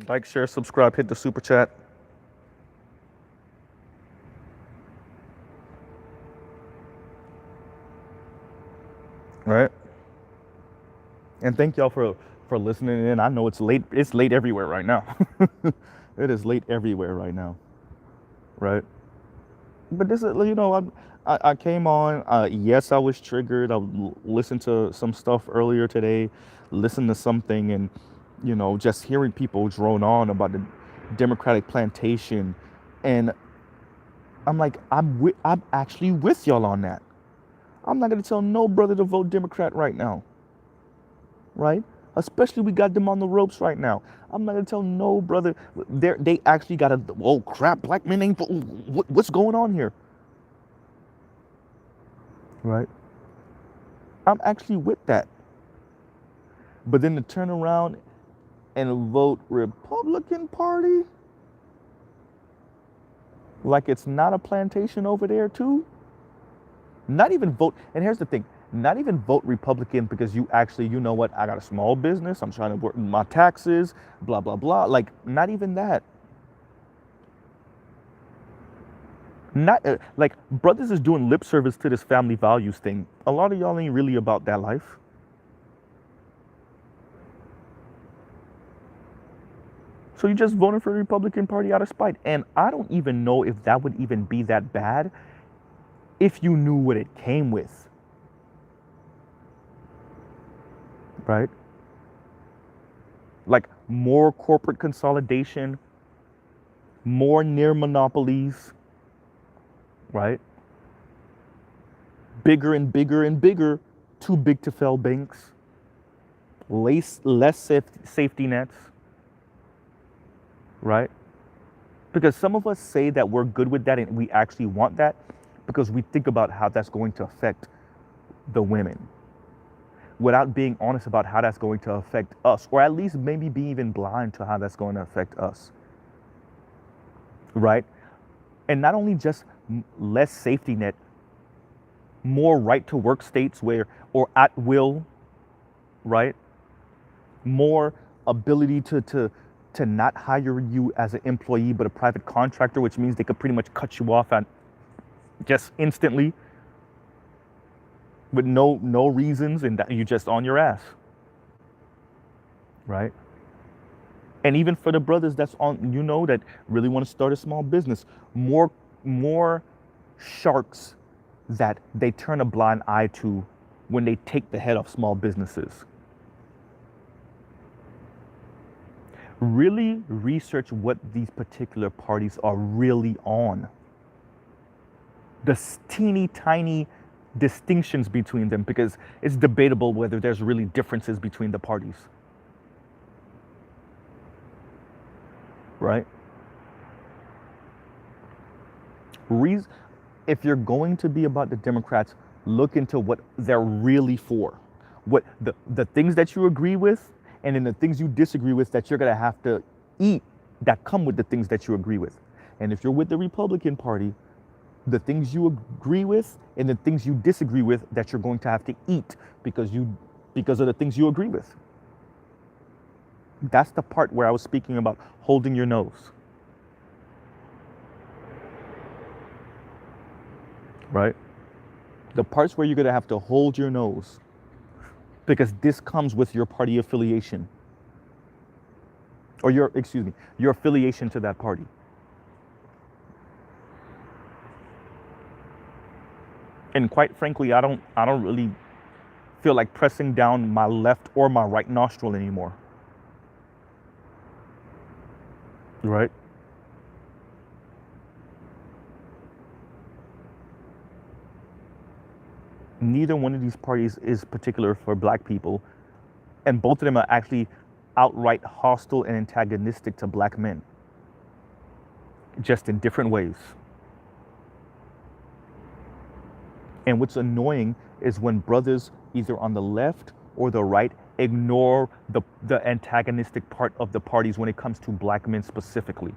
Like, share, subscribe, hit the super chat. Right? And thank y'all for for listening in. I know it's late. It's late everywhere right now. It is late everywhere right now, right? But this is, I came on. Yes, I was triggered. Listened to some stuff earlier today, listened to something, and just hearing people drone on about the Democratic plantation, and I'm like, I'm actually with y'all on that. I'm not gonna tell no brother to vote Democrat right now, right? Especially we got them on the ropes right now. I'm not gonna tell no brother. They actually got a. Oh crap! Black men ain't. What's going on here? Right? I'm actually with that. But then to turn around and vote Republican Party, like it's not a plantation over there too. Not even vote. And here's the thing: not even vote Republican because you actually, you know what? I got a small business. I'm trying to work my taxes. Blah blah blah. Like not even that. Not like brothers is doing lip service to this family values thing. A lot of y'all ain't really about that life. So you just voted for the Republican Party out of spite. And I don't even know if that would even be that bad if you knew what it came with. Right? Like more corporate consolidation, more near monopolies, right? Bigger and bigger and bigger, too big to fail banks, less safety nets, right? Because some of us say that we're good with that and we actually want that because we think about how that's going to affect the women without being honest about how that's going to affect us, or at least maybe be even blind to how that's going to affect us, right? And not only just less safety net, more right to work states where, or at will, right? More ability to not hire you as an employee but a private contractor, which means they could pretty much cut you off at just instantly with no reasons, and that you just on your ass, right? And even for the brothers that's on, that really want to start a small business, more sharks that they turn a blind eye to when they take the head of small businesses. Really research what these particular parties are really on. The teeny tiny distinctions between them, because it's debatable whether there's really differences between the parties. Right? If you're going to be about the Democrats, look into what they're really for. What the things that you agree with, and then the things you disagree with that you're going to have to eat that come with the things that you agree with. And if you're with the Republican Party, the things you agree with and the things you disagree with that you're going to have to eat because of the things you agree with. That's the part where I was speaking about holding your nose. Right? The parts where you're going to have to hold your nose, because this comes with your party affiliation, or your affiliation to that party. And quite frankly, I don't really feel like pressing down my left or my right nostril anymore. Right? Neither one of these parties is particular for black people, and both of them are actually outright hostile and antagonistic to black men, just in different ways. And what's annoying is when brothers either on the left or the right ignore the antagonistic part of the parties when it comes to black men specifically.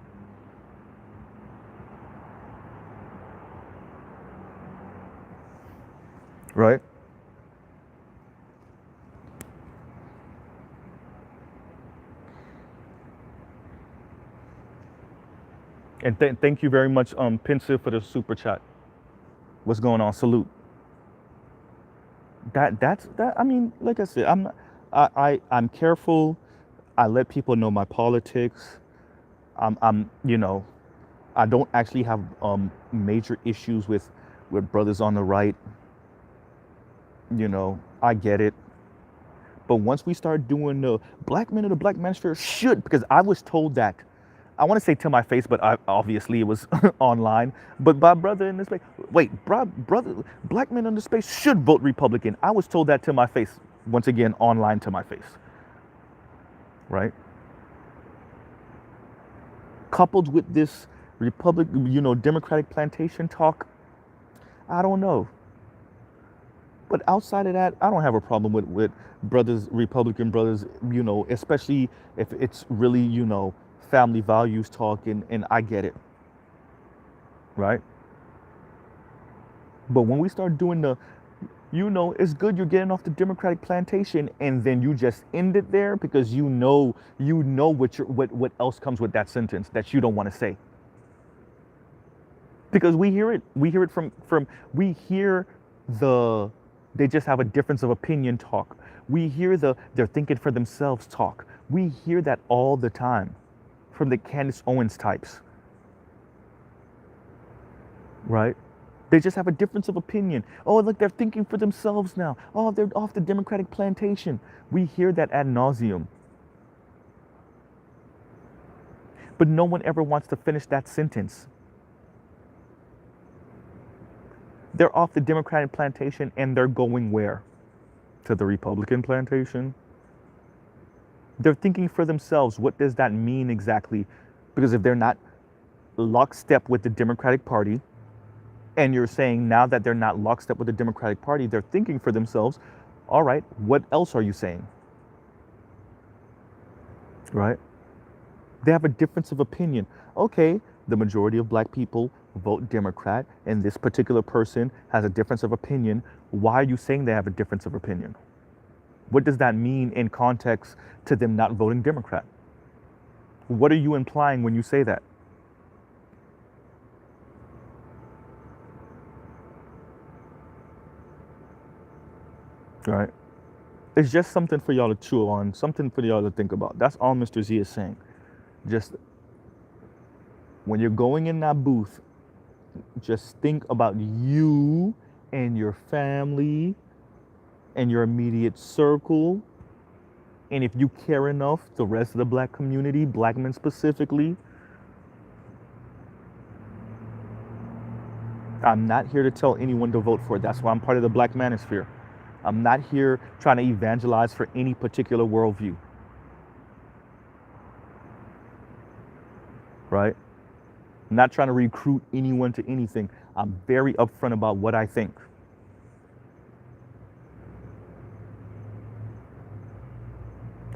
Right? And thank you very much, Pensive, for the super chat. What's going on? Salute. That's that. I mean, like I said, I'm careful. I let people know my politics. You know, I don't actually have major issues with brothers on the right. You know, I get it. But once we start doing the black men of the black manosphere should, because I was told that, I want to say to my face, but obviously it was online. But my brother in the space, wait, brother, black men in the space should vote Republican. I was told that to my face, once again, online to my face, right? Coupled with this Democratic plantation talk, I don't know. But outside of that, I don't have a problem with brothers, Republican brothers, especially if it's really, family values talk, and I get it, right? But when we start doing it's good you're getting off the Democratic plantation, and then you just end it there because what else comes with that sentence that you don't want to say. Because we hear the they just have a difference of opinion talk. We hear they're thinking for themselves talk. We hear that all the time from the Candace Owens types, right? They just have a difference of opinion. Oh, look, they're thinking for themselves now. Oh, they're off the Democratic plantation. We hear that ad nauseum. But no one ever wants to finish that sentence. They're off the Democratic plantation and they're going where? To the Republican plantation? They're thinking for themselves. What does that mean exactly? Because if they're not lockstep with the Democratic Party, and you're saying now that they're not lockstep with the Democratic Party, they're thinking for themselves, all right, what else are you saying? Right? They have a difference of opinion. Okay, the majority of black people vote Democrat, and this particular person has a difference of opinion. Why are you saying they have a difference of opinion? What does that mean in context to them not voting Democrat? What are you implying when you say that? Right? It's just something for y'all to chew on, something for y'all to think about. That's all Mr. Z is saying. Just when you're going in that booth, just think about you and your family and your immediate circle. And if you care enough, the rest of the black community, black men specifically. I'm not here to tell anyone to vote for it. That's why I'm part of the black manosphere. I'm not here trying to evangelize for any particular worldview. Right? I'm not trying to recruit anyone to anything. I'm very upfront about what I think.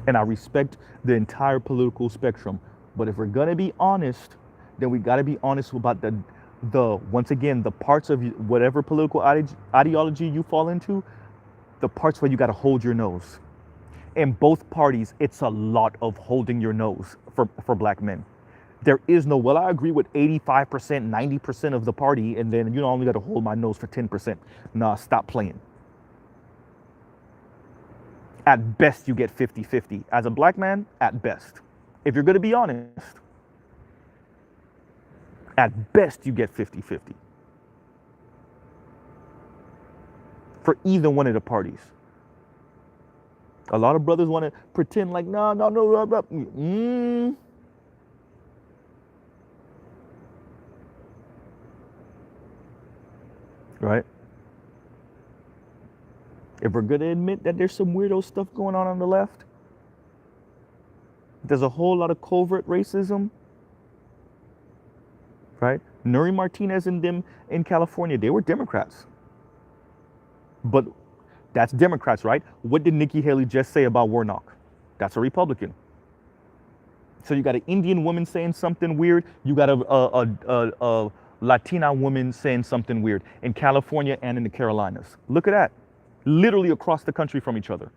And I respect the entire political spectrum. But if we're going to be honest, then we got to be honest about the once again, the parts of whatever political ideology you fall into, the parts where you got to hold your nose. In both parties, it's a lot of holding your nose for black men. There is no, well, I agree with 85%, 90% of the party, and then I only got to hold my nose for 10%. Nah, stop playing. At best, you get 50-50. As a black man, at best. If you're going to be honest, at best, you get 50-50. For either one of the parties. A lot of brothers want to pretend like, no. Right? If we're going to admit that there's some weirdo stuff going on the left, there's a whole lot of covert racism, right? Nuri Martinez and them in California, they were Democrats. But that's Democrats, right? What did Nikki Haley just say about Warnock? That's a Republican. So you got an Indian woman saying something weird. You got a Latina woman saying something weird in California and in the Carolinas. Look at that. Literally across the country from each other.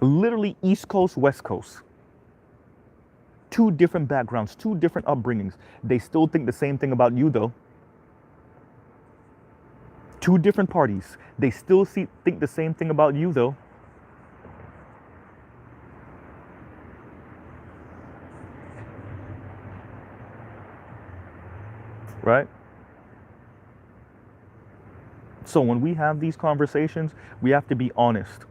Literally East Coast, West Coast. Two different backgrounds, two different upbringings. They still think the same thing about you, though. Two different parties. They still think the same thing about you, though. Right? So when we have these conversations, we have to be honest.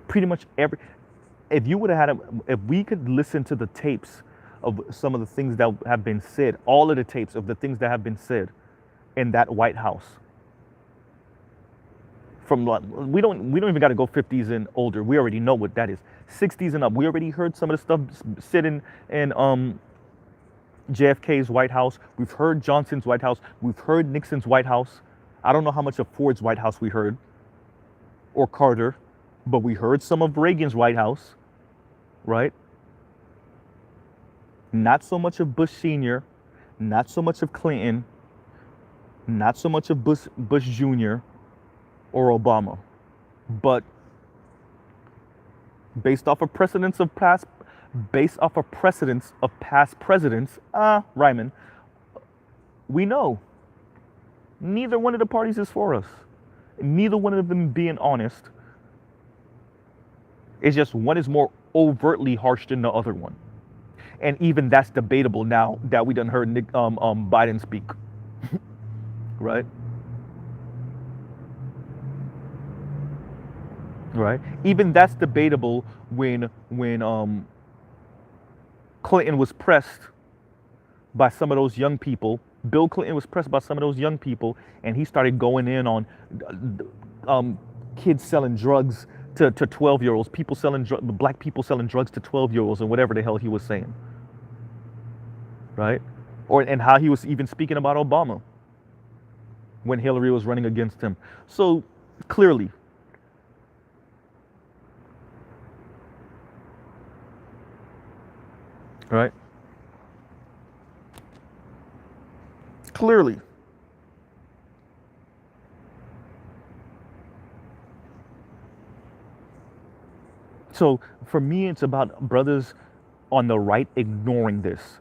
Pretty much if you would have if we could listen to the tapes of some of the things that have been said, all of the tapes of the things that have been said in that White House, from we don't even got to go 50s and older. We already know what that is. 60s and up. We already heard some of the stuff said in JFK's White House. We've heard Johnson's White House. We've heard Nixon's White House. I don't know how much of Ford's White House we heard, or Carter, but we heard some of Reagan's White House, right? Not so much of Bush Sr., not so much of Clinton, not so much of Bush Jr. or Obama, but based off of precedents of past presidents, Ryman, we know neither one of the parties is for us. Neither one of them being honest. It's just one is more overtly harsh than the other one. And even that's debatable now that we done heard Biden speak. Right? Right? Even that's debatable when Clinton was pressed by some of those young people. Bill Clinton was pressed by some of those young people, and he started going in on kids selling drugs to 12-year-olds, black people selling drugs to 12-year-olds, and whatever the hell he was saying. Right? And how he was even speaking about Obama when Hillary was running against him. So clearly, right? Clearly. So for me, it's about brothers on the right ignoring this.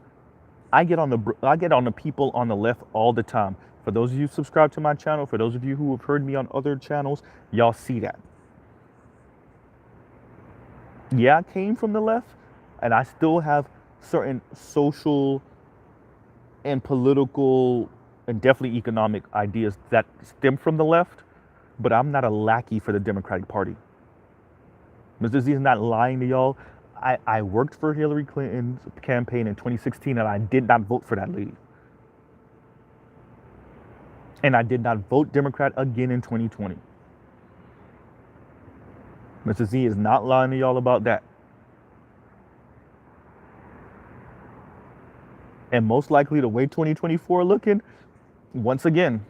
I get on the people on the left all the time. For those of you who subscribe to my channel, for those of you who have heard me on other channels, y'all see that. Yeah, I came from the left, and I still have certain social and political and definitely economic ideas that stem from the left, but I'm not a lackey for the Democratic Party. Mr. Z is not lying to y'all. I worked for Hillary Clinton's campaign in 2016, and I did not vote for that lady. And I did not vote Democrat again in 2020. Mr. Z is not lying to y'all about that. And most likely the way 2024 looking, once again,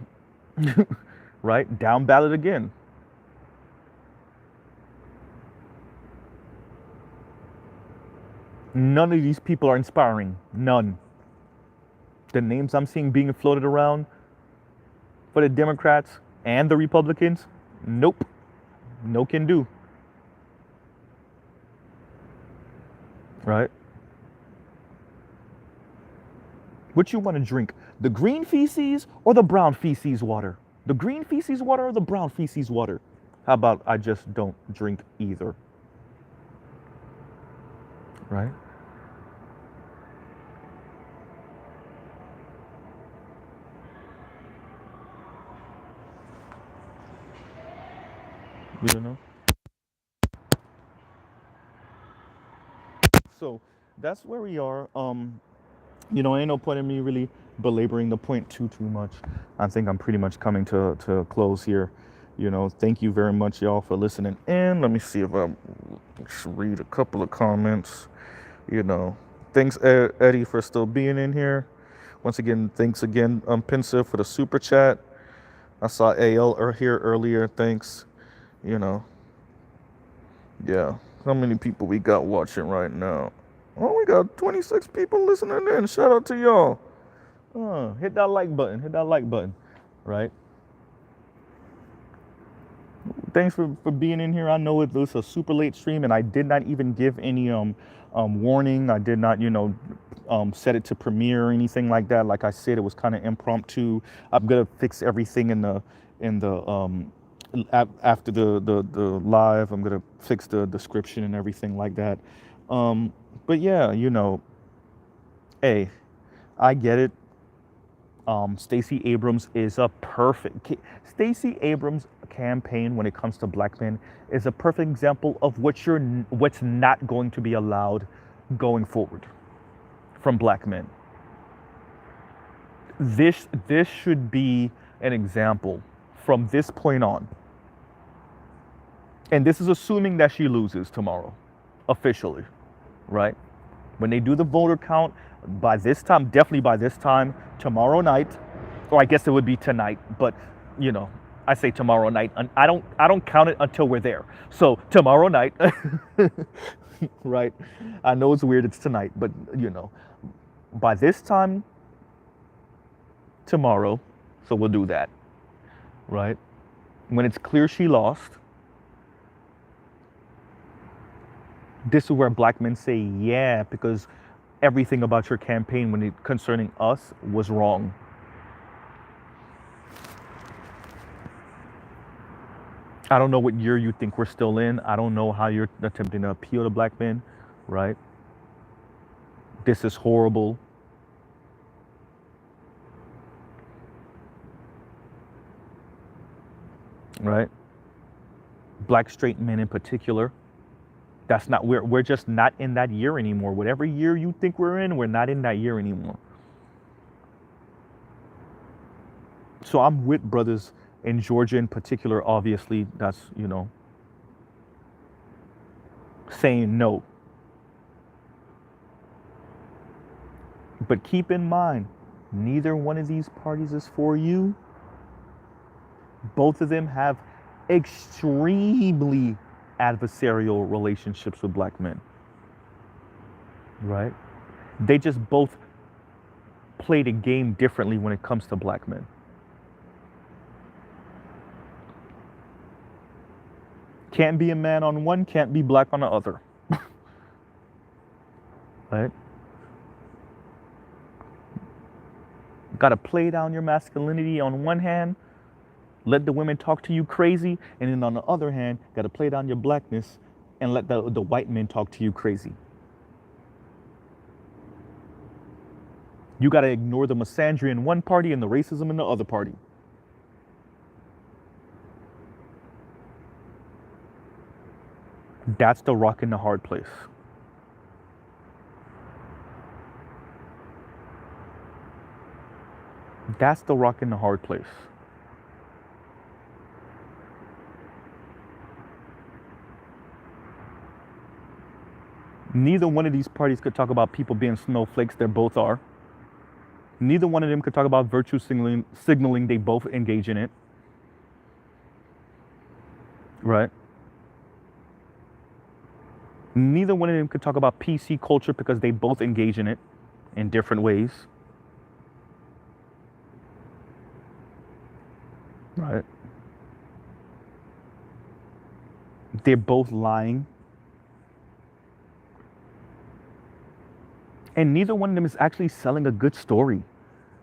right, down ballot again. None of these people are inspiring. None. The names I'm seeing being floated around for the Democrats and the Republicans, nope. No can do. Right? What you want to drink? The green feces or the brown feces water? The green feces water or the brown feces water? How about I just don't drink either? Right? You don't know? So that's where we are. Ain't no point in me really belaboring the point too much. I think I'm pretty much coming to a close here. Thank you very much, y'all, for listening in. Let me see if I read a couple of comments. Thanks, Eddie, for still being in here. Once again, thanks again, Pensive, for the super chat. I saw AL here earlier. Thanks. Yeah. How many people we got watching right now? Oh, we got 26 people listening in. Shout out to y'all. Hit that like button. Hit that like button. Right? Thanks for being in here. I know it was a super late stream, and I did not even give any warning. I did not, set it to premiere or anything like that. Like I said, it was kind of impromptu. I'm gonna fix everything after the live. I'm gonna fix the description and everything like that. But yeah, hey, I get it. Stacey Abrams is a perfect. Stacey Abrams' campaign when it comes to black men is a perfect example of what's not going to be allowed going forward from black men. This should be an example from this point on. And this is assuming that she loses tomorrow, officially, right? When they do the voter count, definitely by this time, tomorrow night, or I guess it would be tonight, but I say tomorrow night. And I don't count it until we're there. So tomorrow night, right? I know it's weird, it's tonight, but by this time tomorrow, so we'll do that, right? When it's clear she lost, this is where black men say, yeah, because everything about your campaign concerning us was wrong. I don't know what year you think we're still in. I don't know how you're attempting to appeal to black men, right? This is horrible. Right? Black straight men in particular. That's not, we're just not in that year anymore. Whatever year you think we're not in that year anymore. So I'm with brothers in Georgia in particular, obviously, that's, saying no. But keep in mind, neither one of these parties is for you. Both of them have extremely adversarial relationships with black men, right? They just both play the game differently when it comes to black men. Can't be a man on one, can't be black on the other. Right? Got to play down your masculinity on one hand, let the women talk to you crazy, and then on the other hand, got to play down your blackness and let the white men talk to you crazy. You got to ignore the misandry in one party and the racism in the other party. That's the rock in the hard place. That's the rock in the hard place. Neither one of these parties could talk about people being snowflakes. They both are. Neither one of them could talk about virtue signaling. They both engage in it. Right? Neither one of them could talk about PC culture because they both engage in it in different ways. Right? They're both lying. And neither one of them is actually selling a good story.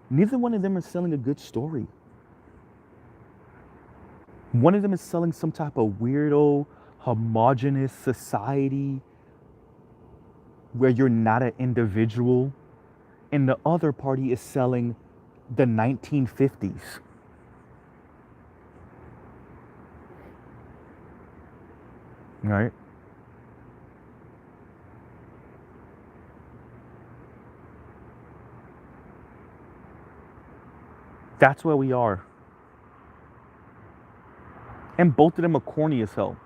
Neither one of them is selling a good story. One of them is selling some type of weirdo, homogenous society where you're not an individual. And the other party is selling the 1950s. Right? That's where we are. And both of them are corny as hell.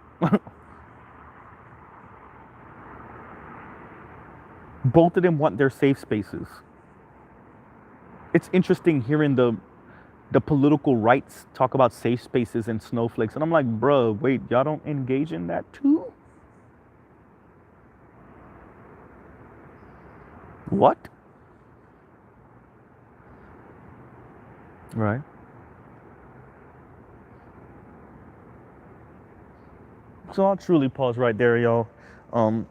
Both of them want their safe spaces. It's interesting hearing the political rights talk about safe spaces and snowflakes. And I'm like, bruh, wait, y'all don't engage in that too? What? Right. So I'll truly pause right there, y'all. Um,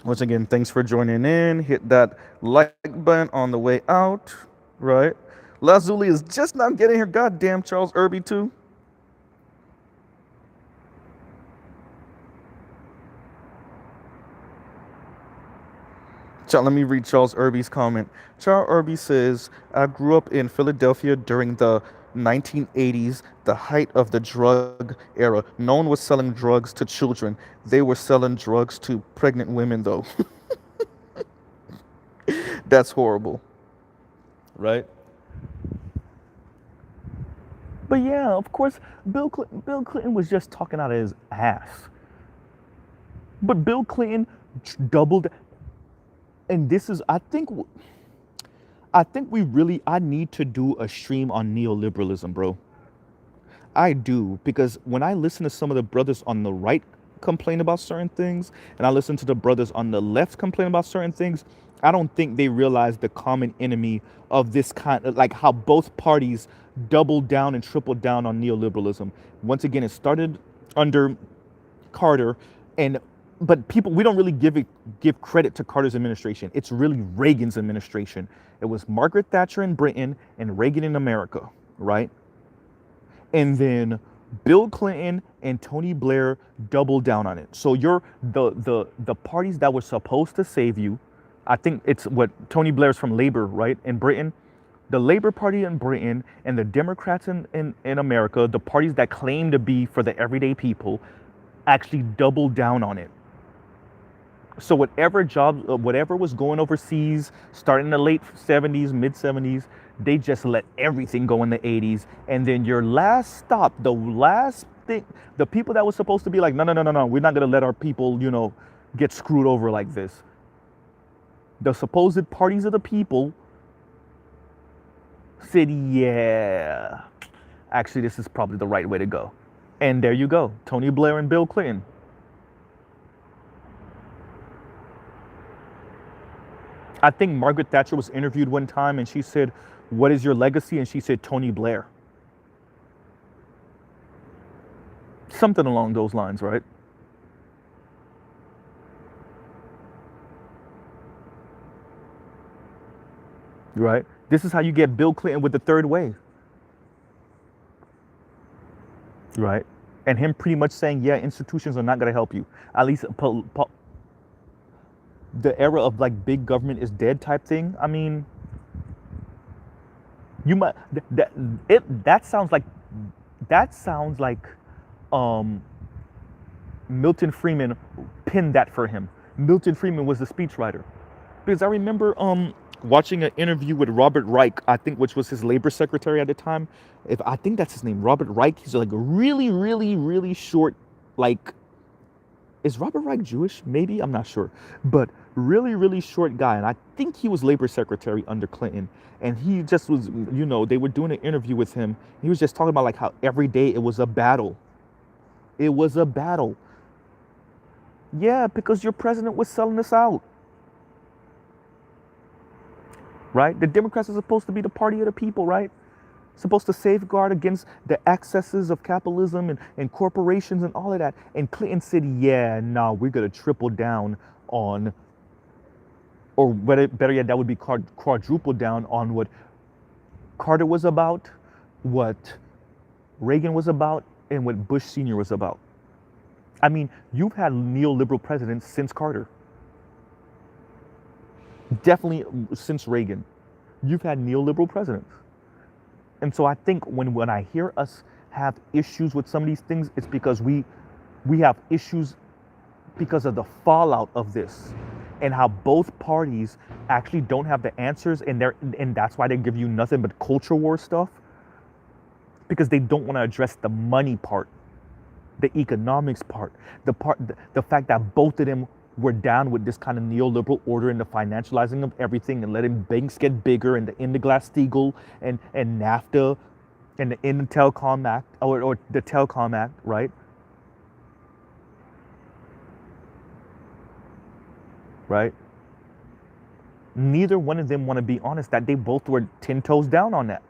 Once again, thanks for joining in. Hit that like button on the way out, right? Lazuli is just not getting here. Goddamn, Charles Irby too. Let me read Charles Irby's comment. Charles Irby says, I grew up in Philadelphia during the 1980s, the height of the drug era. No one was selling drugs to children. They were selling drugs to pregnant women, though. That's horrible, right? But yeah, of course, Bill Clinton was just talking out of his ass. But Bill Clinton doubled, and this is, I think I need to do a stream on neoliberalism, bro. I do, because when I listen to some of the brothers on the right complain about certain things, and I listen to the brothers on the left complain about certain things, I don't think they realize the common enemy of this kind of, like, how both parties doubled down and tripled down on neoliberalism. Once again, it started under Carter, and but people, we don't really give credit to Carter's administration. It's really Reagan's administration. It was Margaret Thatcher in Britain and Reagan in America, right? And then Bill Clinton and Tony Blair doubled down on it. So you're the parties that were supposed to save you. I think it's what Tony Blair's from Labor, right, in Britain. The Labor Party in Britain and the Democrats in America, the parties that claim to be for the everyday people, actually doubled down on it. So whatever was going overseas, starting in the late 70s, mid 70s, they just let everything go in the 80s. And then your last stop, the last thing, the people that was supposed to be like, no, we're not going to let our people, get screwed over like this. The supposed parties of the people said, yeah, actually, this is probably the right way to go. And there you go, Tony Blair and Bill Clinton. I think Margaret Thatcher was interviewed one time and she said, what is your legacy? And she said, Tony Blair. Something along those lines, right? Right? This is how you get Bill Clinton with the third wave. Right? And him pretty much saying, yeah, institutions are not going to help you. At least the era of like big government is dead type thing. I mean, you might that sounds like um Milton Friedman pinned that for him. Milton Friedman was the speechwriter. Because I remember watching an interview with Robert Reich, I think, which was his labor secretary at the time. If I think that's his name, Robert Reich. He's like a really, really, really short, like, is Robert Reich Jewish? Maybe, I'm not sure. But really, really short guy. And I think he was labor secretary under Clinton. And he just was, they were doing an interview with him. He was just talking about like how every day it was a battle. It was a battle. Yeah, because your president was selling us out. Right? The Democrats are supposed to be the party of the people, right? Supposed to safeguard against the excesses of capitalism and corporations and all of that. And Clinton said, yeah, no, we're going to triple down on, or better yet, that would be quadruple down on what Carter was about, what Reagan was about, and what Bush Sr. was about. I mean, you've had neoliberal presidents since Carter. Definitely since Reagan. You've had neoliberal presidents. And so I think when I hear us have issues with some of these things, it's because we have issues because of the fallout of this and how both parties actually don't have the answers, and that's why they give you nothing but culture war stuff, because they don't want to address the money part, the economics part, the fact that both of them were down with this kind of neoliberal order and the financializing of everything and letting banks get bigger and the end of Glass-Steagall and NAFTA and the end of Telecom Act or the Telecom Act, right? Right? Neither one of them want to be honest that they both were 10 toes down on that.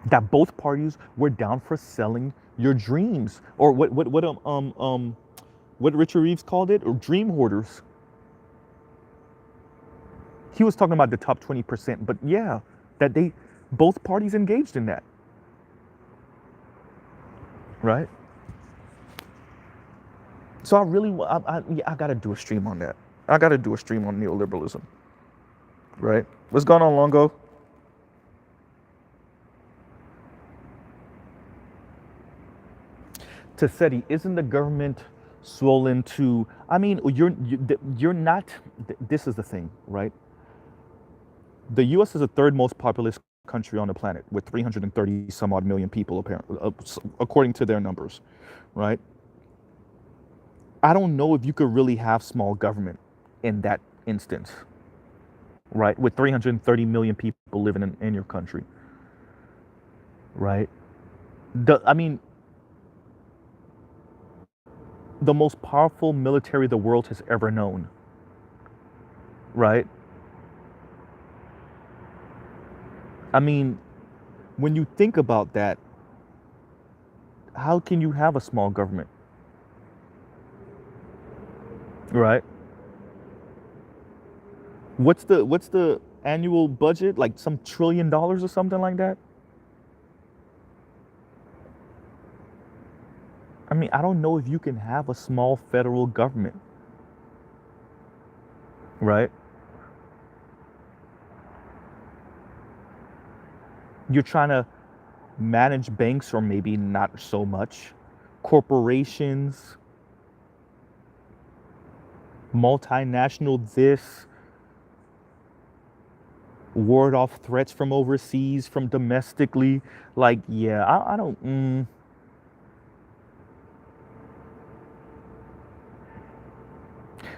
That both parties were down for selling your dreams, or what Richard Reeves called it, or dream hoarders. He was talking about the top 20%, but yeah, that they both parties engaged in that, right? So I got to do a stream on that. I got to do a stream on neoliberalism, right? What's going on, Longo? Tassetti, isn't the government swollen to? I mean, you're not. This is the thing, right? The U.S. is the third most populous country on the planet, with 330 some odd million people, apparently, according to their numbers, right? I don't know if you could really have small government in that instance, right? With 330 million people living in your country, right? I mean, the most powerful military the world has ever known, right? I mean, when you think about that, how can you have a small government, right? What's the annual budget? Like some $1 trillion or something like that? I mean, I don't know if you can have a small federal government, right? You're trying to manage banks, or maybe not so much, corporations, multinational this, ward off threats from overseas, from domestically. Like, yeah, I don't.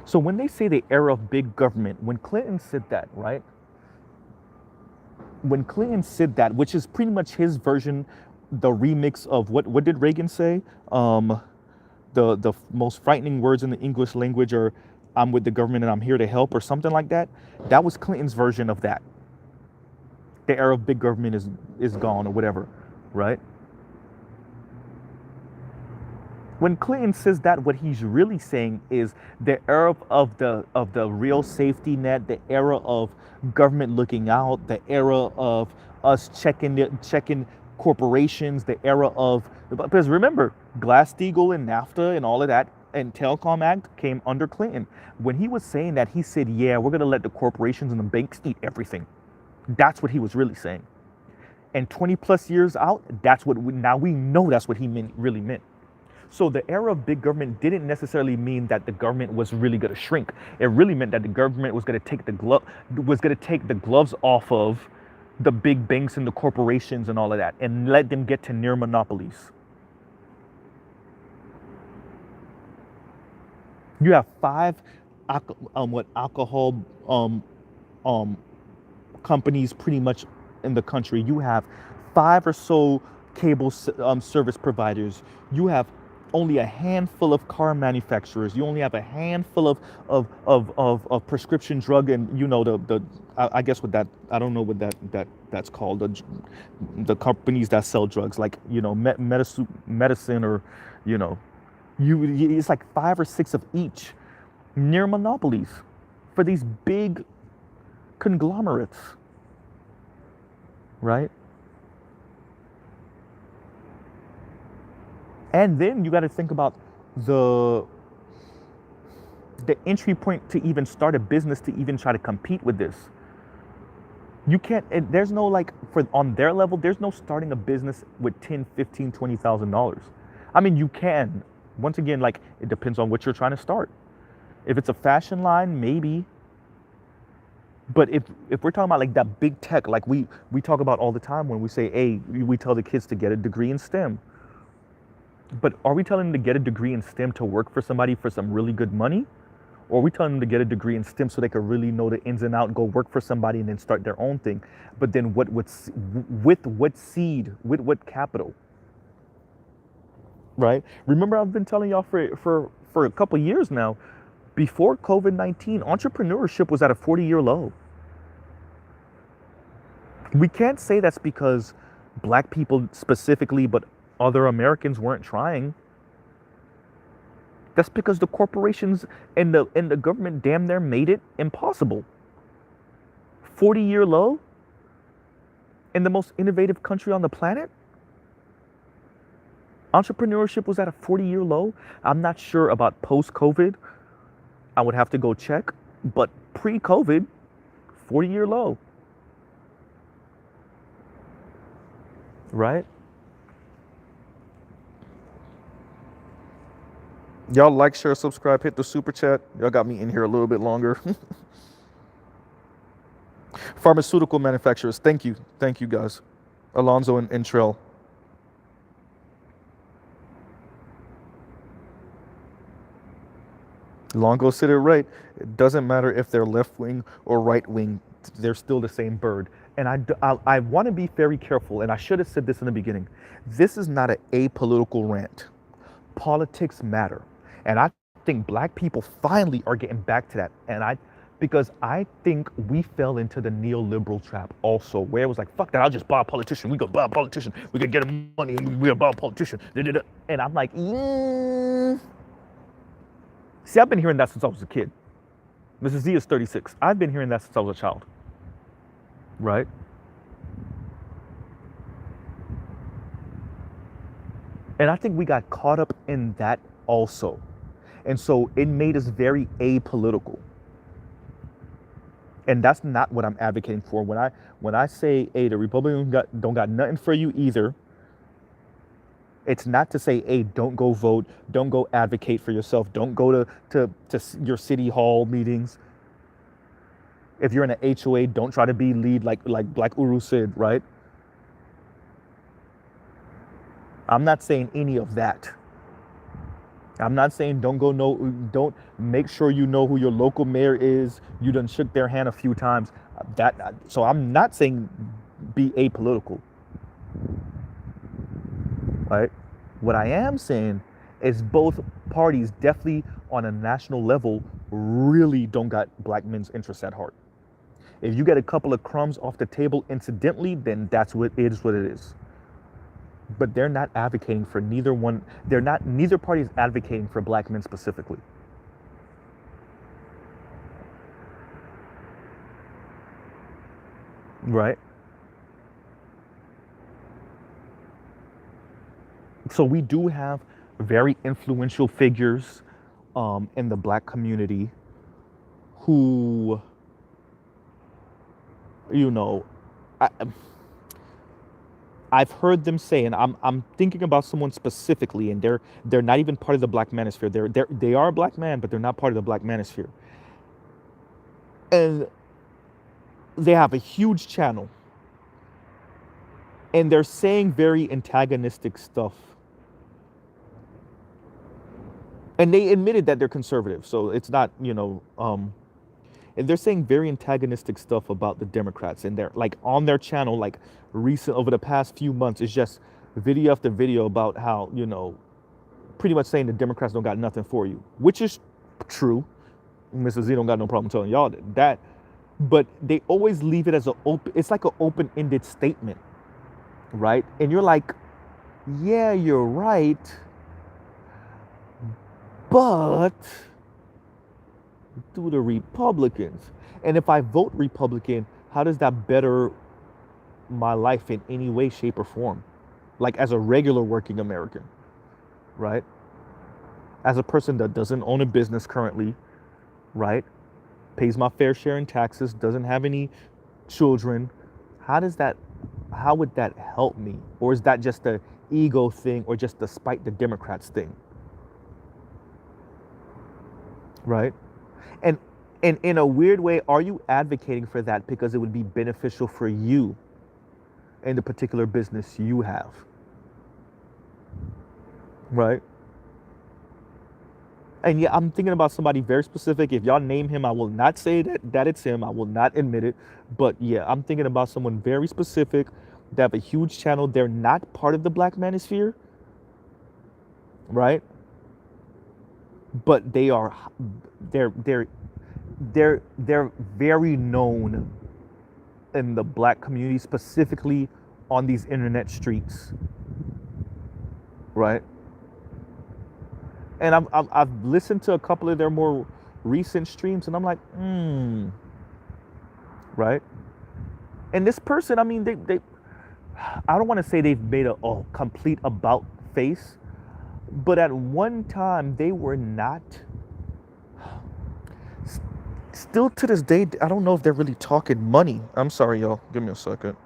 So when they say the era of big government, when Clinton said that, right? When Clinton said that, which is pretty much his version, the remix of what did Reagan say? The most frightening words in the English language are "I'm with the government and I'm here to help" or something like that. That was Clinton's version of that. The era of big government is gone, or whatever, right? When Clinton says that, what he's really saying is the era of the real safety net, the era of government looking out, the era of us checking corporations, the era of, because remember, Glass-Steagall and NAFTA and all of that and Telecom Act came under Clinton. When he was saying that, he said, "Yeah, we're gonna let the corporations and the banks eat everything." That's what he was really saying. And 20 plus years out, now we know that's what he really meant. So the era of big government didn't necessarily mean that the government was really going to shrink. It really meant that the government was going to take the gloves off of the big banks and the corporations and all of that, and let them get to near monopolies. You have five alcohol companies pretty much in the country. You have five or so cable service providers. You have only a handful of car manufacturers. You only have a handful of prescription drug, and I guess what that, I don't know what that's called, the companies that sell drugs, like medicine, or it's like five or six of each, near monopolies for these big conglomerates, right? And then you got to think about the entry point to even start a business, to even try to compete with this. You can't, there's no, like, on their level, there's no starting a business with $10, $15, $20,000. I mean, you can. Once again, like, it depends on what you're trying to start. If it's a fashion line, maybe. But if we're talking about like that big tech, like we talk about all the time when we say, hey, we tell the kids to get a degree in STEM. But are we telling them to get a degree in STEM to work for somebody for some really good money? Or are we telling them to get a degree in STEM so they can really know the ins and outs and go work for somebody and then start their own thing? But then with what seed, with what capital? Right? Remember, I've been telling y'all for a couple years now, before COVID-19, entrepreneurship was at a 40-year low. We can't say that's because Black people specifically, but other Americans weren't trying. That's because the corporations and the government damn near made it impossible. 40-year low in the most innovative country on the planet. Entrepreneurship was at a 40-year low. I'm not sure about post-COVID. I would have to go check. But pre-COVID, 40-year low. Right? Y'all like, share, subscribe, hit the super chat. Y'all got me in here a little bit longer. Pharmaceutical manufacturers, thank you. Thank you, guys. Alonzo and Trell. Longo said it right. It doesn't matter if they're left wing or right wing, they're still the same bird. And I want to be very careful, and I should have said this in the beginning. This is not an apolitical rant. Politics matter. And I think black people finally are getting back to that. Because I think we fell into the neoliberal trap also, where it was like, fuck that, I'll just buy a politician. We could buy a politician. We could get him money and we'll buy a politician. And I'm like, See, I've been hearing that since I was a kid. Mrs. Z is 36. I've been hearing that since I was a child. Right? And I think we got caught up in that also. And so it made us very apolitical. And that's not what I'm advocating for. When I say, hey, the Republicans don't got nothing for you either, it's not to say, hey, don't go vote, don't go advocate for yourself, don't go to your city hall meetings. If you're in an HOA, don't try to be lead like Black Uru said, right? I'm not saying any of that. I'm not saying don't make sure you know who your local mayor is. You done shook their hand a few times. So I'm not saying be apolitical. Right? What I am saying is both parties definitely on a national level really don't got black men's interests at heart. If you get a couple of crumbs off the table incidentally, then that's what it is what it is. But they're not advocating for neither one. Neither party is advocating for black men specifically. Right? So we do have very influential figures in the black community who, I've heard them say, and I'm thinking about someone specifically, and they're not even part of the black manosphere. They are a black man, but they're not part of the black manosphere. And they have a huge channel, and they're saying very antagonistic stuff. And they admitted that they're conservative, so it's not, and they're saying very antagonistic stuff about the Democrats, and they're like on their channel, like over the past few months, it's just video after video about how, pretty much saying the Democrats don't got nothing for you, which is true. Mrs. Z don't got no problem telling y'all that, but they always leave it as it's like an open-ended statement, right? And you're like, yeah, you're right, but do the Republicans. And if I vote Republican, how does that better my life in any way, shape, or form? Like as a regular working American, right? As a person that doesn't own a business currently, right? Pays my fair share in taxes, doesn't have any children. How would that help me? Or is that just a ego thing or just the spite the Democrats thing? Right? And in a weird way, are you advocating for that because it would be beneficial for you in the particular business you have? Right? And yeah, I'm thinking about somebody very specific. If y'all name him, I will not say that it's him. I will not admit it. But yeah, I'm thinking about someone very specific. They have a huge channel. They're not part of the black manosphere. Right? But they're very known in the black community, specifically on these internet streets, right? And I've listened to a couple of their more recent streams, and I'm like, right? And this person, I mean, they I don't want to say they've made a complete about face, but at one time they were not. Still to this day, I don't know if they're really talking money. I'm sorry, y'all. Give me a second.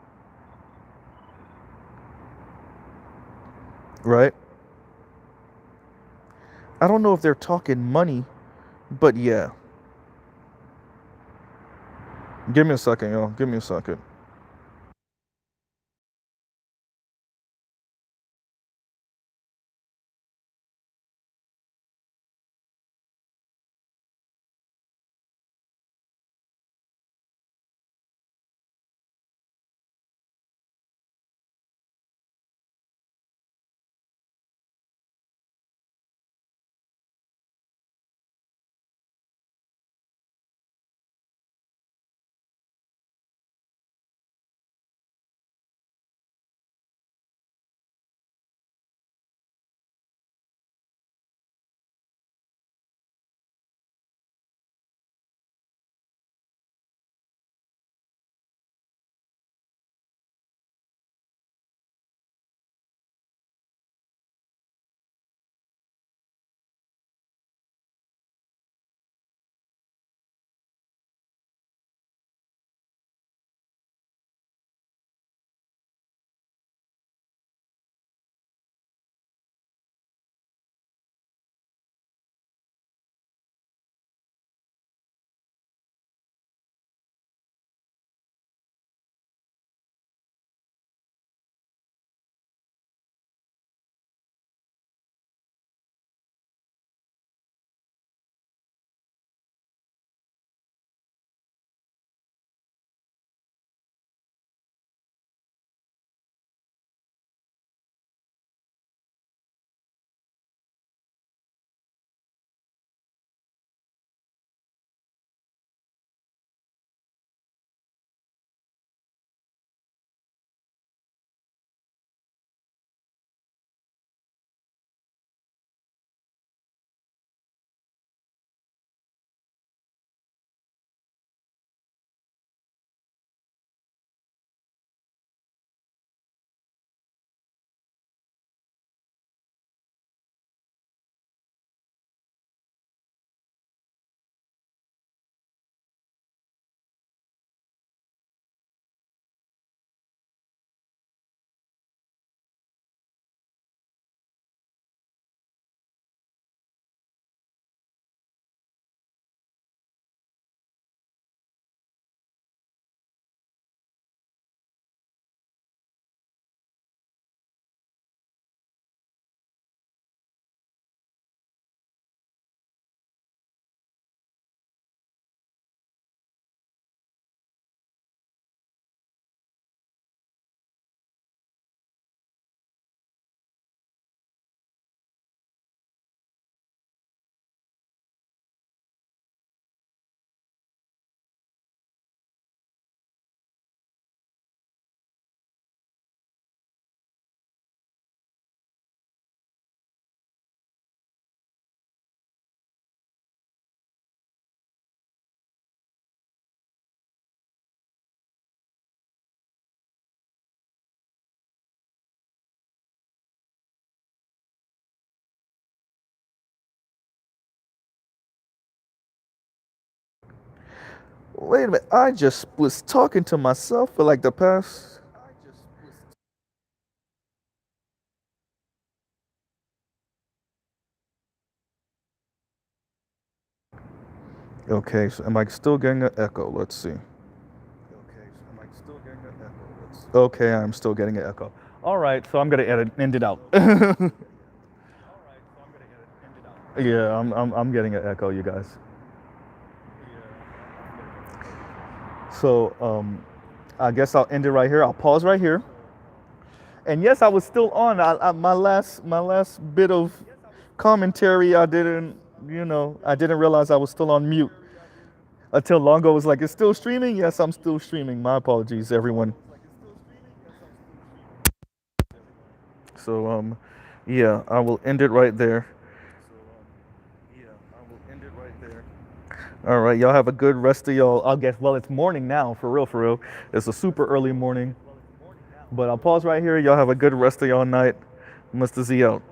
Right? I don't know if they're talking money, but yeah. Give me a second, y'all. Give me a second. Wait a minute. I just was talking to myself for like the past. Okay, so am I still getting an echo? Let's see. Okay, I'm still getting an echo. All right, so I'm gonna end it out. Yeah, I'm getting an echo, you guys. So I guess I'll end it right here. I'll pause right here. And yes, I was still on. My last bit of commentary, I didn't, I didn't realize I was still on mute until Longo was like, "It's still streaming." Yes, I'm still streaming. My apologies, everyone. So yeah, I will end it right there. All right, y'all have a good rest of y'all. I guess, well, it's morning now, for real, for real. It's a super early morning. But I'll pause right here. Y'all have a good rest of y'all night. Mr. Z out.